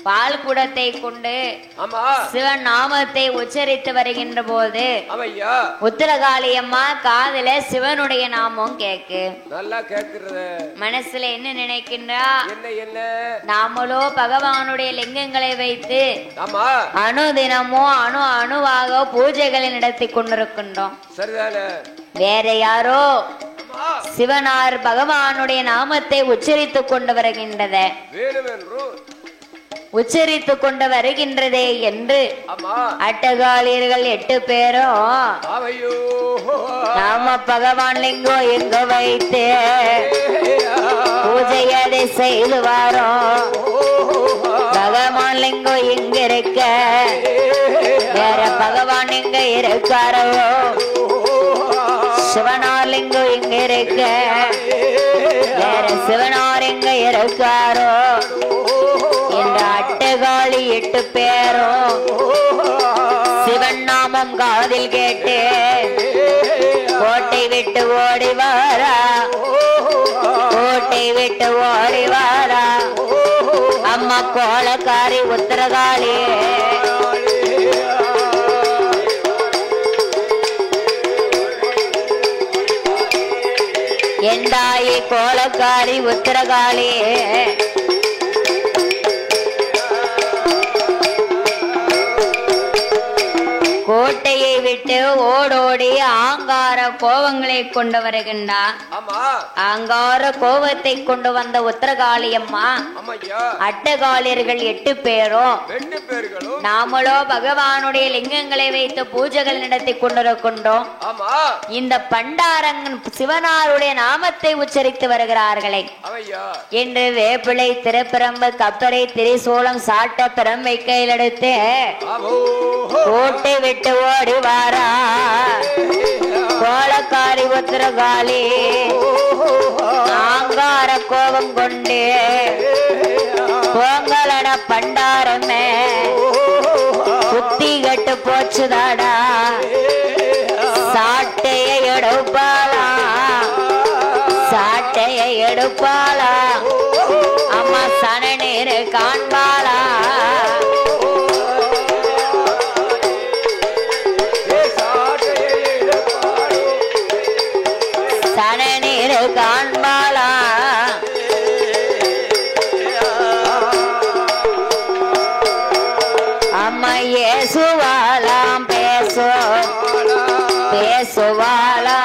பால் குடத்தை கொண்டு சிவன் நாமத்தை உச்சரித்து வருகின்ற போது உத்தரகாளி அம்மா காதுல சிவனுடைய நாமம் கேக்கு. நல்லா கேக்குறது. மனசுல என்ன நினைக்கின்றா? நாமளோ பகவானுடைய லிங்கங்களை வைத்து அணுதினமும் அணுவாக பூஜைகளை நடத்தி கொண்டிருக்கின்றோம். வேற யாரோ சிவனார் பகவானுடைய நாமத்தை உச்சரித்து கொண்டு வருகின்றத உச்சரித்து கொண்டு வருகின்றதே என்று அட்டகாலியர்கள் 8 பேரும் நாம பகவான் லிங்கோ எங்க வைத்து பூஜையதை செய்து வாரோம். பகவான் லிங்கோ எங்க இருக்க, வேற பகவான் எங்க இருக்காரோ, சிவனார் லிங்கம் எங்க இருக்க, வேற சிவனார் எங்க இருக்காரோ என்ற அட்டகாளி 8 பேரும் சிவன் நாமம் காதில் கேட்டு கோட்டை விட்டு ஓடி வாரா, கோட்டை விட்டு ஓடி வாரா அம்மா கோலக்காரி உத்தரகாளி. எந்தாயி கோலக்காரி உத்தரகாளி கோட்டையை விட்டு ஓடோடி ஆங்கார கோபங்களை கொண்டு வருகின்றார். ஆங்கார கோபத்தை கொண்டு வந்த உத்தரகாளி அம்மா அட்டகாலியர்கள் 8 பேரும் நாமளோ பகவானுடைய லிங்கங்களை வைத்து பூஜைகள் நடத்தி கொண்டிருக்கின்றோம். இந்த பண்டாரங்கன் சிவனாருடைய நாமத்தை உச்சரித்து வருகிறார்களே என்று வேப்பிலை திருப்பிரம்பு கப்பரை திரிசூலம் சாட்ட பிரம்பை கையில் எடுத்து கோட்டை விட்டு ஓடி வாரா கோலக்காரி உத்தரகாளி ஆங்கார கோபம் கொண்டு பொங்கலட பண்டாரமே புத்தி கட்டு போச்சுதாடா, சாட்டையை எடுப்பாளா, சாட்டையை எடுப்பாளா அம்மா சனநீர் காண்பாளா. சனநீர் காண்பாளா அம்மா ஏசுவாளாம் பேசுவாளா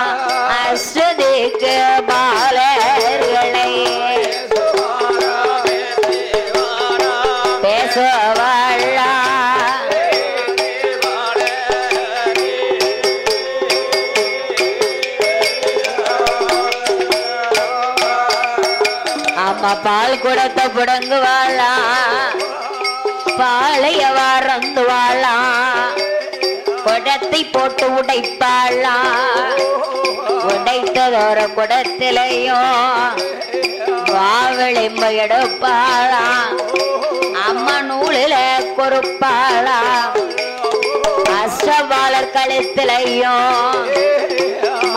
அஸ்வதிக்கு பாலர்களை பேசுவாளா. அம்மா பால் குடத்தை புடங்குவாளா, பாளைய வாரந்துவாளா, குடத்தை போட்டு உடைப்பாளா, உடைத்ததொரு குடத்திலையும் வாவெளிம்பு எடுப்பாளா, அம்மா நூலில கொறுப்பாளா, அஷ்டபாலர் கழுத்திலையும்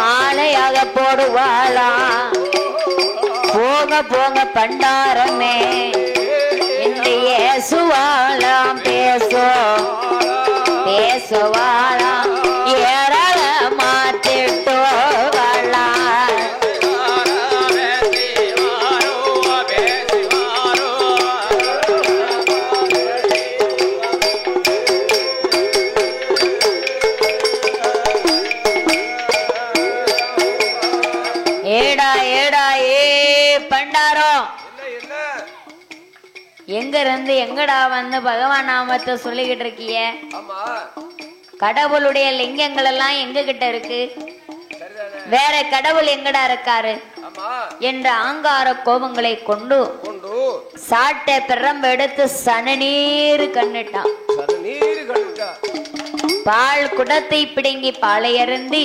மாலையாக போடுவாளா. போங்க போங்க பண்டாரமே என்று ஏசுவாளாம் பேசுவாளாம் ஏறாள மாத்திட்டு வாழா. ஏடா ஏடா ஏ பண்டாரம் எங்க இருந்து எங்கடா வந்து பகவான் நாமத்தை சொல்லிக்கிட்டு இருக்கிய? கடவுளுடைய லிங்கங்கள் எல்லாம் எங்க கிட்ட இருக்கு, வேற கடவுள் எங்கடா இருக்காரு என்ற ஆங்கார கோபங்களை கொண்டு சாட்ட பிரம்ப எடுத்து சனநீர் கண்ணிட்டான். பால் குடத்தை பிடுங்கி பாலை அருந்தி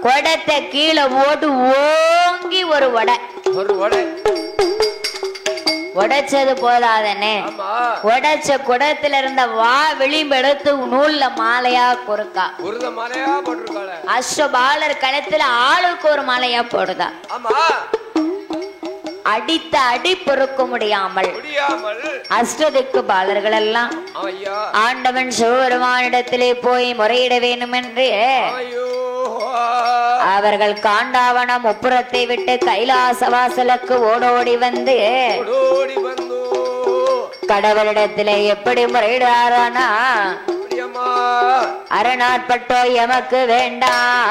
குடத்தை கீழே ஓடு ஓங்கி ஒரு வடை உடைச்சது போதாதனே, உடைச்ச குடத்துல இருந்த வா விளிம்பெடுத்து நூல்ல மாலையா பொறுக்கா, அஷ்டபாலர் களத்துல ஆளுக்கு ஒரு மாலையா போடுதா. அடித்த அடி பொறுக்க முடியாமல் அஷ்டதிக்கு பாலர்கள் எல்லாம் ஆண்டவன் சிவபெருமானிடத்திலே போய் முறையிட வேண்டும் என்று அவர்கள் காண்டாவனம் முப்புறத்தை விட்டு கைலாச வாசலுக்கு ஓடோடி வந்து கடவுளிடத்திலே எப்படி முறையிடாரானா, அரணாற்பட்டோ எமக்கு வேண்டாம்,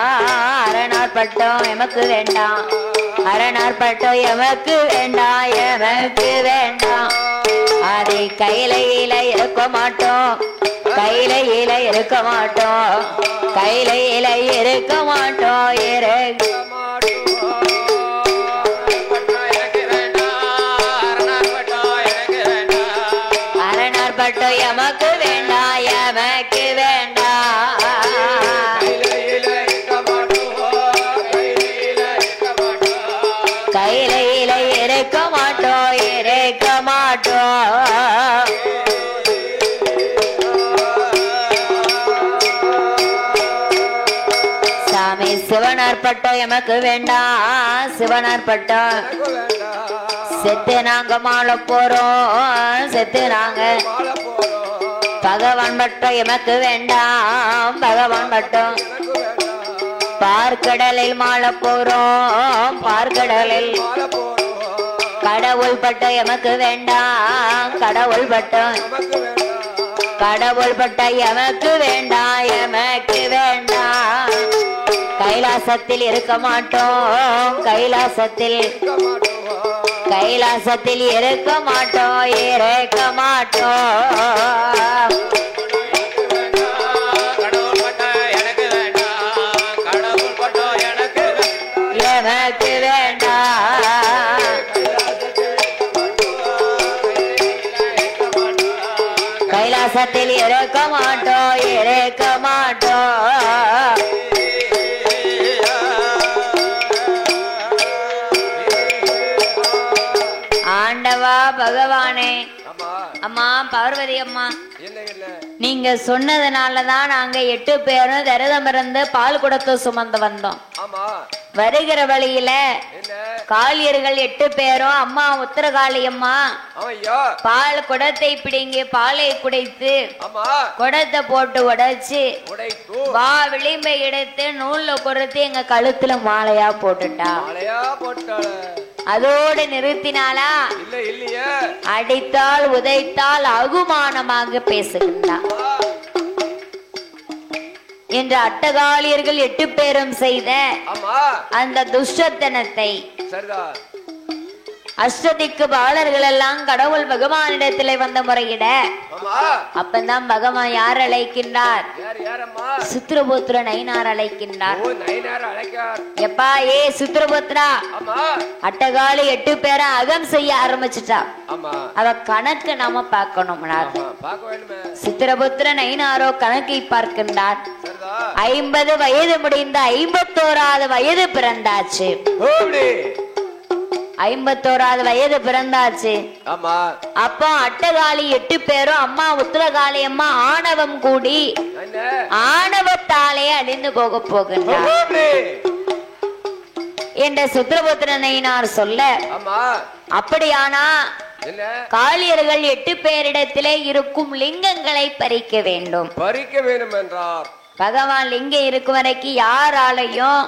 அரணாற்பட்டோ எமக்கு வேண்டாம், அரணாற்பட்டோ எமக்கு வேண்டாம், எமக்கு வேண்டாம், அதை கையில இருக்க மாட்டோம், கையில இருக்க மாட்டோம், கையில இருக்க மாட்டோம், இருக்க அரணாற்பட்டோ எமக்கு வேண்டாம், எமக்கு வேண்டாம், கையில இருக்க மாட்டோம், இருக்க மாட்டோம். சாமி சிவனார்பட்டோ எமக்கு வேண்டாம், சிவனார்பட்டோ செத்து நாங்க மாலை போறோம், செத்து நாங்க பகவான் பட்டம் எமக்கு வேண்டாம், பகவான் பட்டம் பார்க்கடலில் மாலை போறோம், பார்க்கடலில் கடவுள் பட்டம் எமக்கு வேண்டாம், கடவுள் பட்டம் கடவுள் பட்டம் எமக்கு வேண்டாம், எமக்கு வேண்டாம், கைலாசத்தில் இருக்க மாட்டோம், கைலாசத்தில் கைலாசத்தில் இருக்க மாட்டோம், இருக்க மாட்டோம். எனக்கு வேண்டாம், கைலாசத்தில் இருக்க மாட்டோம், இருக்க மாட்டோம். ஆண்டவா பகவானே, அம்மா பார்வதி அம்மா, நீங்க சொன்னதுனாலதான் நாங்க 8 பேரும் விரதம் இருந்து பால் குடத்தை சுமந்து வந்தோம். வருகிற வழியில காளியர்கள் 8 பேரும் அம்மா உத்தரகாளி அம்மா பால் குடத்தை பிடிங்கி பாலை குடைத்து குடத்தை போட்டு உடைச்சு வா விளிம்பை எடுத்து நூல்ல கொடுத்து எங்க கழுத்துல மாலையா போட்டுட்டா. அதோடு நிறுத்தினாலா? அடித்தால் உதைத்தால் அகுமானமாக பேசுகின்றார் என்று அட்டகாளியர்கள் 8 பேரும் செய்த அந்த துஷ்டத்தனத்தை அஷ்டதிக்கு பாலர்கள் எல்லாம் கடவுள் பகவானிடத்திலே வந்த முறையிட அப்பந்தான் பகவான் யார் அழைக்கின்றார்? சித்திரபுத்திர நயினார் அழைக்கின்றார். எப்பா ஏ சித்திரபுத்திரா, அட்டகாலி 8 பேரை அகம் செய்ய ஆரம்பிச்சுட்டா. அவ கணக்கு நாம பார்க்கணும். சித்திரபுத்திர நயினாரோ கணக்கை பார்க்கின்றார். 50 வயது முடிந்த 51வது வயது பிறந்தாச்சு. 51வது வயது பிறந்தாச்சு. அப்போ அட்டகாளி 8 பேரும் அம்மா உத்தரகாளி அம்மா ஆணவம் கூடி ஆணவத்தாலே அழிந்து போக போகின்றார் என்ற சித்திரபுத்திரனையினார் சொல்ல, அப்படியானா காளியர்கள் 8 பேரிடத்திலே இருக்கும் லிங்கங்களை பறிக்க வேண்டும் என்றார். பகவான் லிங்கம் இருக்கும் வரைக்கும் யாராலையும்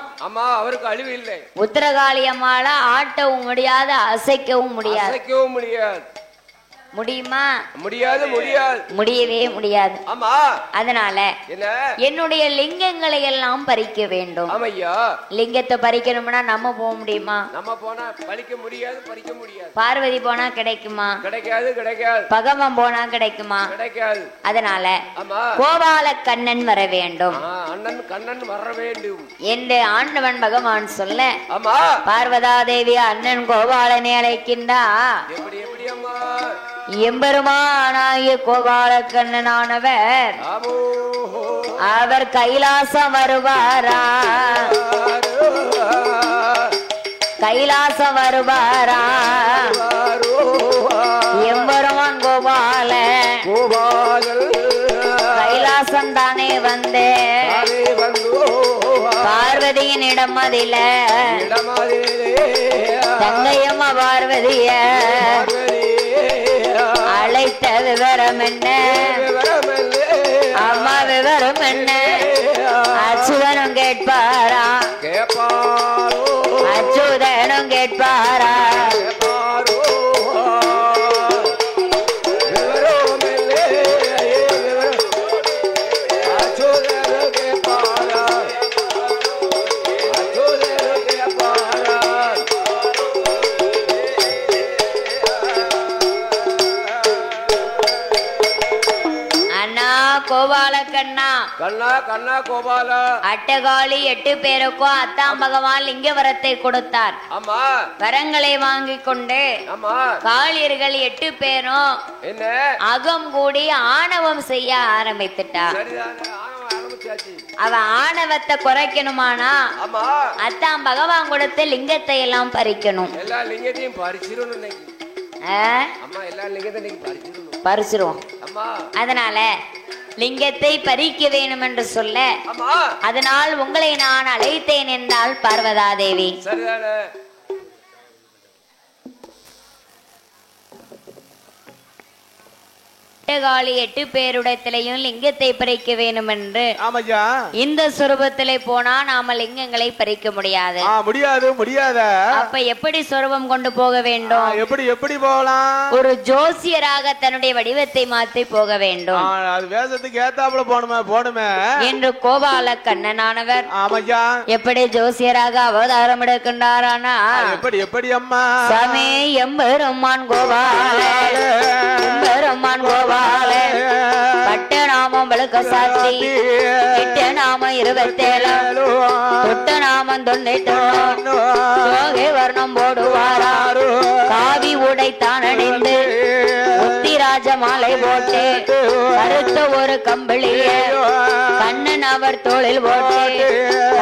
அவருக்கு அழிவு இல்லை. உத்தரகாளி அம்மால ஆட்டவும் முடியாது, அசைக்கவும் முடியாது. முடியுமா? முடியாது, முடியவே முடியாது. அதனால என்னுடைய லிங்கங்களை எல்லாம் பறிக்க வேண்டும். லிங்கத்தை பறிக்கணும்னா நம்ம போக முடியுமா? நம்ம போனா பறிக்க முடியாது, பறிக்க முடியாது. பார்வதி போனா கிடைக்குமா? கிடைக்காது, கிடைக்காது. பகவான் போனா கிடைக்குமா? கிடைக்காது. அதனால கோபால கண்ணன் வர வேண்டும், அண்ணன் கண்ணன் வர வேண்டும் என்று ஆண்டவன் பகவான் சொல்ல, பார்வதா தேவி அண்ணன் கோபாலனை அழைக்கின்றா. எப்படி எப்படி அம்மா? எம்பெருமானாகிய கோபால கண்ணனானவர் அவர் கைலாசம் வருவாரா? கைலாசம் வருவாரா? கோபால கைலாசம் தானே வந்து பார்வதியின் இடமதில தங்கையம்மா பார்வதிய அழைத்த விவரம் என்ன அம்மா விவரம் என்ன அச்சுதனும் கேட்பாரா அச்சுதனும் கேட்பாரா கோபால கண்ணா கண்ணா கண்ணா கோபால அட்டகாளி 8 பேருக்கும் அத்தாம் பகவான் லிங்க வரத்தை கொடுத்தார். ஆமா வரங்களை வாங்கி கொண்டு ஆமா காளியர்கள் 8 பேரும் என்ன அகம் கூடி ஆணவம் செய்ய ஆரம்பித்துட்டார். அவ ஆணவத்தை குறைக்கணுமானா அத்தாம் பகவான் கொடுத்த லிங்கத்தை எல்லாம் பறிக்கணும். எல்லா லிங்கத்தையும் பறிச்சிடணும். பறிச்சிருவோம். அதனால லிங்கத்தை பறிக்க வேணும் என்று சொல்ல அதனால் உங்களை நான் அழைத்தேன் என்றால் பார்வதா தேவி. காளி 8 பேருடத்திலையும் லிங்கத்தை பறிக்க வேண்டும் என்று இந்த சொரூபத்திலே போனா நாம லிங்கங்களை பறிக்க முடியாது. முடியாது. அப்ப எப்படி சொரூபம் கொண்டு போக வேண்டும்? எப்படி போகலாம்? ஒரு ஜோசியராக தன்னுடைய வடிவத்தை மாற்றி போக வேண்டும். அது வேஷத்துக்கு ஏத்தாப்புல போணுமே என்று கோபால கண்ணனானவர் எப்படி ஜோசியராக அவதாரம் எடுக்கின்றாரானா எப்படி அம்மா சாமி எம்பெருமான் கோபால எம்பெருமான் கோபால பட்ட நாமம் விளக்க சாத்தி 8 நாமம் 27 தொட்ட நாமம் 91 வர்ணம் போடுவாரா காவி உடைத்தான் அணிந்து முத்திராஜ மாலை போட்டு கருத்த ஒரு கம்பளிய கண்ணன் அவர் தோளில் போட்டு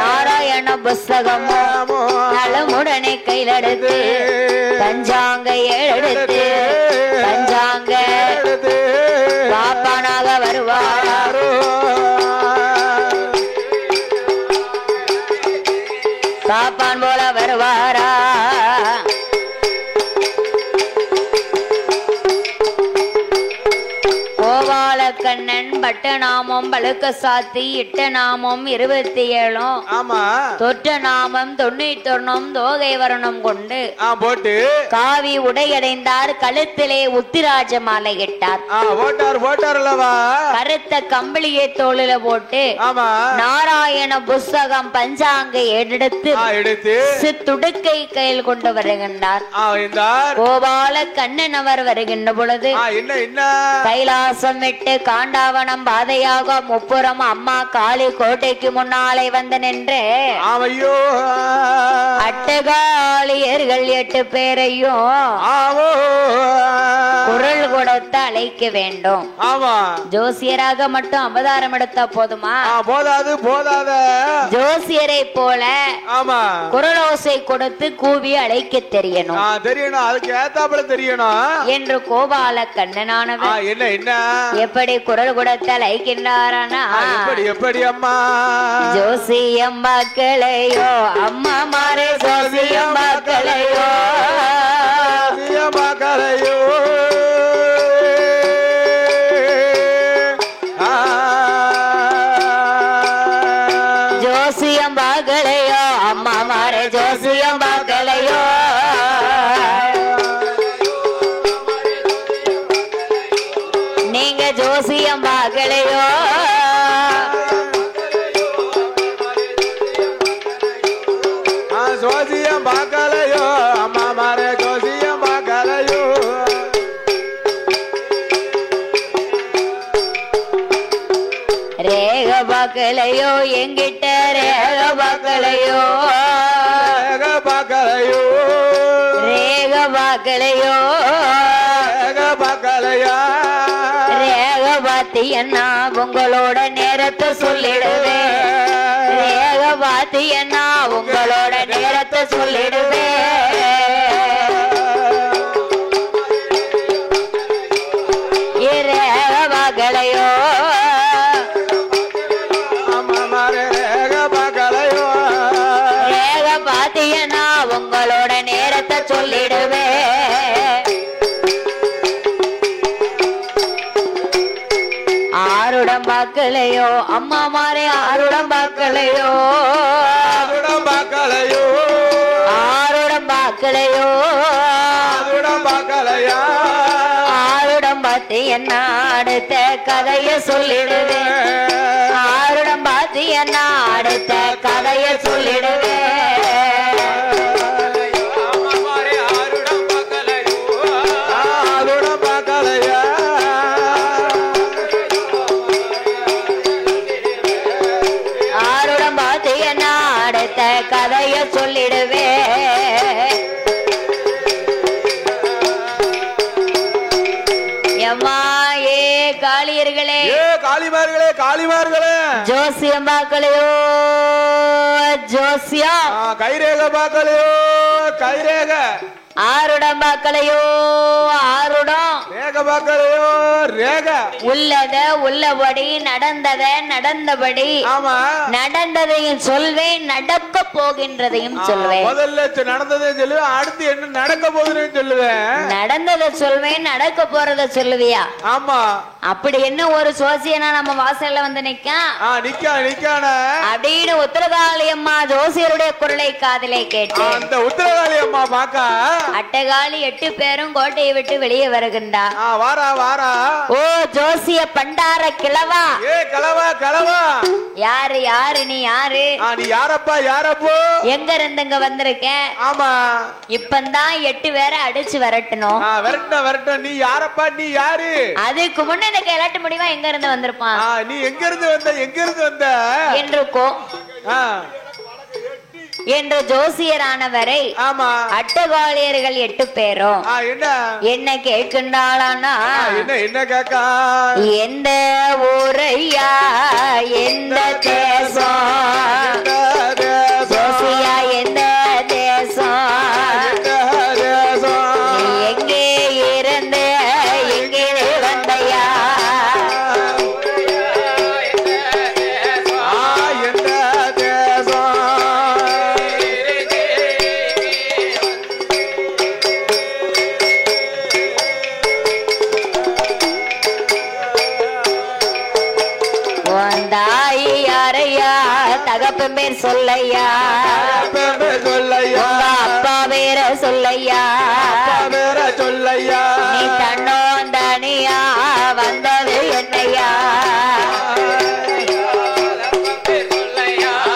நாராயண புஸ்தகமும் நலமுடனே கையில் எடுத்து பஞ்சாங்க எடுத்து பஞ்சாங்க பாப்பானாக வருவார். பாப்பான் போல வருவாரா கோபால கண்ணன் பட்ட நாமம் பழுக்க சாத்தி 8 நாமம் 27 தொற்ற நாமம் 91 தோகை வரணம் கொண்டு போட்டு காவி உடையடைந்தார். கழுத்திலே உத்திராஜ மாலை இட்டார். கருத்த கம்பளியை தோளில போட்டு நாராயண புஸ்தகம் பஞ்சாங்க எடுத்து துடுக்கை கையில் கொண்டு வருகின்றார். கோபால கண்ணன் அவர் வருகின்ற பொழுது கைலாசம் விட்டு காண்டாவனம் பாதையாக முப்புறம் அம்மா காளி கோட்டைக்கு முன்னாலே வந்து நின்று அட்டகாளியர்கள் 8 பேரையும் குரல் கொடுத்து அழைக்க வேண்டும். ஜோசியராக மட்டும் அவதாரம் எடுத்தா போதுமா? போதாது. ஜோசியரை போல குரலோசை கொடுத்து கூவி அழைக்க தெரியணும். அதுக்கு ஏத்தாப்புல தெரியணும் என்று கோபால கண்ணனானவர் என்ன எப்படி குரல் கொடுத்து அழைக்கின்றாரானா எப்படி அம்மா ஜோசியம் மக்களையோ அம்மா மாறே ஜோசியம் மக்களையோ மக்களையோ ஜோசியம் மகளையோ அம்மா மாறே ஜோசியம் மகளையோ நீங்க ஜோசியம் மகளையோ ஜோசியம் மகளையோ அம்மா மாறே ஜோசியம் மகளையோ ரேக பக்கலையோ எங்கிட்ட ரேக பக்கலையோ ரேக பக்கலையோ ரேக பாத்தியன்னா உங்களோட நேரத்தை சொல்லிடுவேன். ரேக பாத்தியன்னா உங்களோட நேரத்தை சொல்லிடுவேன். மகளையோ ரேக பாத்தியனா உங்களோட நேரத்தை சொல்லிடுவே ஆருடம் பார்க்கலையோ அம்மா மாறே ஆருடம் பார்க்கலையோ ஆருடம் பார்க்கலையோ ஆருடம் பார்த்து என்ன அடுத்த கதைய சொல்லிடுவே ஆருடம் பார்த்து என்ன அடுத்த கதைய சொல்லிடுவே ஆருடம் பார்த்து என்ன அடுத்த கதைய சொல்லிடுவே காளியர்களே காளிமார்களே காளிமார்களே ஜோசியம் பார்க்கலையோ ஜோசியம் கைரேக பார்க்கலையோ கைரேக ஆருடம் பார்க்கலையோ ஆருடம் ரேக பார்க்கலையோ ரேக உள்ளத உள்ளபடி நடந்தத நடந்தபடி ஆமா நடந்ததையும் சொல்வேன் நடக்க போகின்றதையும் சொல்வேன் முதல்ல நடந்ததையும் சொல்லுவேன் அடுத்து என்ன நடக்க போகுதுன்னு சொல்லுவேன் நடந்ததை சொல்வேன் நடக்க போறத சொல்லுவியா ஆமா அப்படி என்ன ஒரு சோசியனா நம்ம வாசல்ல வந்து நிக்கான அப்படின்னு உத்தரகாளி அம்மா ஜோசியருடைய குரலை காதலை கேட்டு அந்த உத்தரகாளி அம்மா பாக்கா அட்டகாளி 8 பேரும் கோட்டையை விட்டு வெளியே வருகின்றா வாரா வாரா ஓ ஜோசிய பண்டார கிழவா கிழவா யாரு யாரு நீ யாரு நீ யாரப்பா யாரப்போ எங்க இருந்துங்க வந்திருக்கேன் ஆமா இப்பந்தான் 8 பேரை அடிச்சு விரட்டணும் விரட்ட நீ யாரப்பா நீ யாரு அதுக்கு முன்ன எனக்கு விரட்ட முடியுமா எங்க இருந்து வந்திருப்பான் நீ எங்க இருந்து வந்த என்றுக்கோ என்று ஜோசியரானவரை அட்டகாளியர்கள் 8 பேரும் என்ன கேட்கின்றாளா என்ன கேக்கா எந்த ஊரையா எந்த தேசம் ஜோசியா எந்த தேசம் எங்கே இருந்து எங்கே வந்தையா தகப்பன் பேர் சொல்லையா உங்க அப்பா பேர சொல்லையா நீ தன்னோன் தனியா வந்தது என்னையா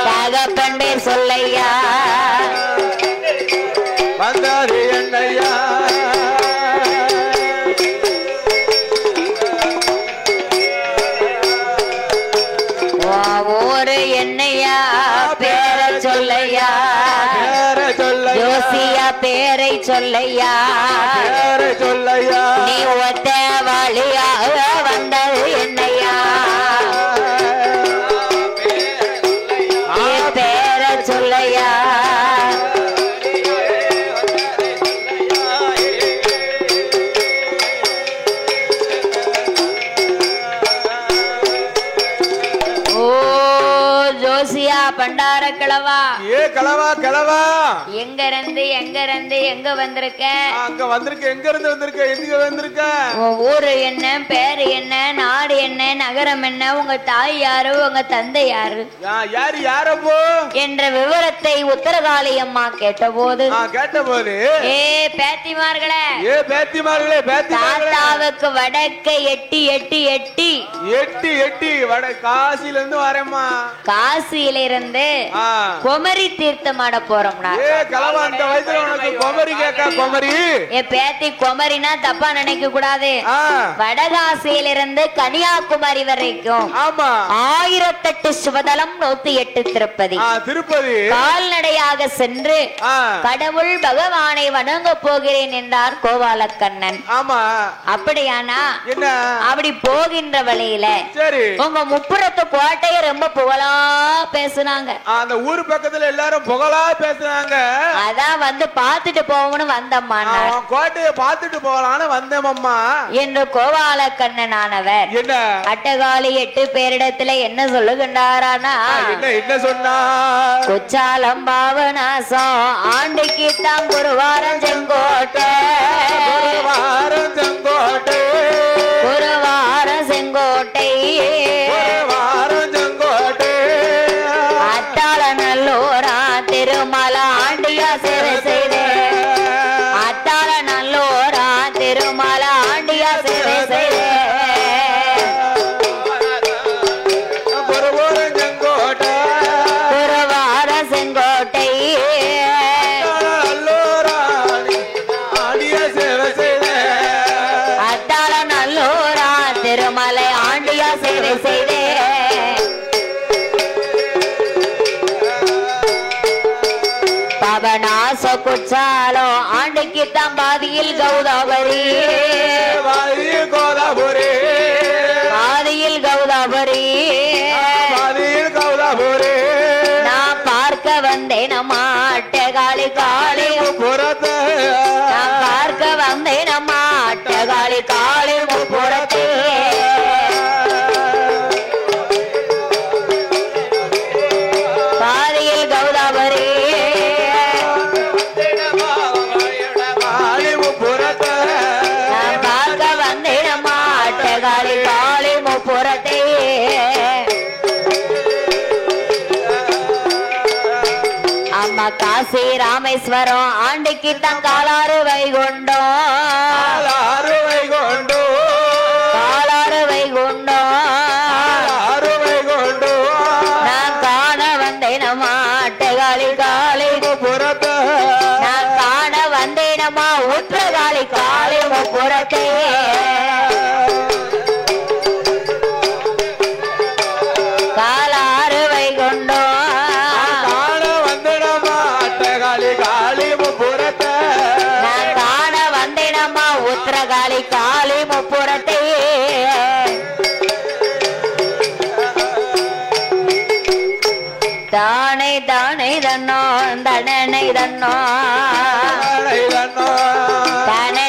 தகப்பன் பேர் சொல்லையா வந்தது என்னையா ஒரு என்னையா பேர சொல்லையா ஜோசியா பேரை சொல்லையா நீ ஒத்த வழியாக வந்தது என்னையா பேர சொல்லையா பண்டார கிழவா கிழவா எங்க இருந்து எங்க வந்திருக்க எங்க இருந்து வந்திருக்க ஊரு என்ன பேரு என்ன நாடு என்ன நகரம் என்ன உங்க தாய் யாரு உங்க தந்தை யாரு யாரப்போ என்ற விவரத்தை உத்தரகாளி அம்மா கேட்டபோது பேத்திமார்களே தாத்தாவுக்கு வடக்க எட்டி காசில இருந்து வரேம்மா காசியிலிருந்து குமரி தீர்த்தமாட போறோம்னா பேத்தி குமரினா தப்பா நினைக்க கூடாது வடகாசியிலிருந்து கன்னியாகுமரி வரைக்கும் 1008 சிவதலம் 108 திருப்பதி கால்நடையாக சென்று கடவுள் பகவானை வணங்க போகிறேன் என்றார் கோபாலக்கண்ணன். அப்படியானா அப்படி போகின்ற வழியில உங்க முப்புறத்து கோட்டைய ரொம்ப புகழா பேசுனாங்க. அந்த ஊர் பக்கத்துல எல்லாரும் புகழா பேசுனாங்க. அதான் வந்து பாத்துட்டு போகணும்னு வந்தம்மா, கோட்டையை பாத்துட்டு போகலான்னு வந்தேம்மா என்று கோபாலக்கண்ணன் ஆனவர் அட்டகாலி 8 பேரிடத்துல என்ன சொல்லுகின்றாரானா, என்ன சொன்னார்? குச்சாலம் பாவநாசம் ஆண்டுக்கு தான் குருவாரம் செங்கோட்டை, குருவாரம் செங்கோட்டை, குருவாரம் செங்கோட்டை, குருவாரம் செங்கோட்டை, அத்தாள நல்லூரா திருமலை ஆண்டியா சேவை செய்தே, அத்தாள நல்லூரா திருமலை ஆண்டியா சேவை செய்தே, குருவாரம் செங்கோட்டை, குருவாரம் செங்கோட்டை, அத்தாள நல்லூரா திருமலை ஆண்டியா சேவை செய்தே. பவனாச குச்சாலோ ஆண்டுக்கு தம்பாதியில் கௌதாபரி, கோதாபுரி, பாதியில் கௌதாபரி, பாதியில் கௌதாபுரி, நான் பார்க்க வந்தேன் அம்மா அட்டகாளி காளி புறத்தை, நான் பார்க்க வந்தேன் அம்மா அட்டகாளி காளி புறத்தே, பாதியில் கௌதாபரி, நான் பார்க்க வந்தேன் அம்மா அட்டகாளி காளி முப்புறத்தே. அம்மா காசி ராமேஸ்வரம் ஆண்டுக்கு தான் காலாறு வைகுண்டம், காலாறு வைகுண்டம், காலாறு வைகுண்டம், காலாறு வைகுண்டம், நான் காண வந்தேன் அம்மா அட்டகாளி காளி புறத்தை, நான் காண வந்தேன் அம்மா உற்றகாளி காளி முப்புறத்தே. காலாறு வைகுண்டம், காண வந்திடமா அட்டகாளி காளி புறத்தை, நான் காண வந்தேன் அம்மா உத்திரகாளி காளி முப்புறத்தே. தானை தானை தன்னோ தடனை தன்னோ, தானை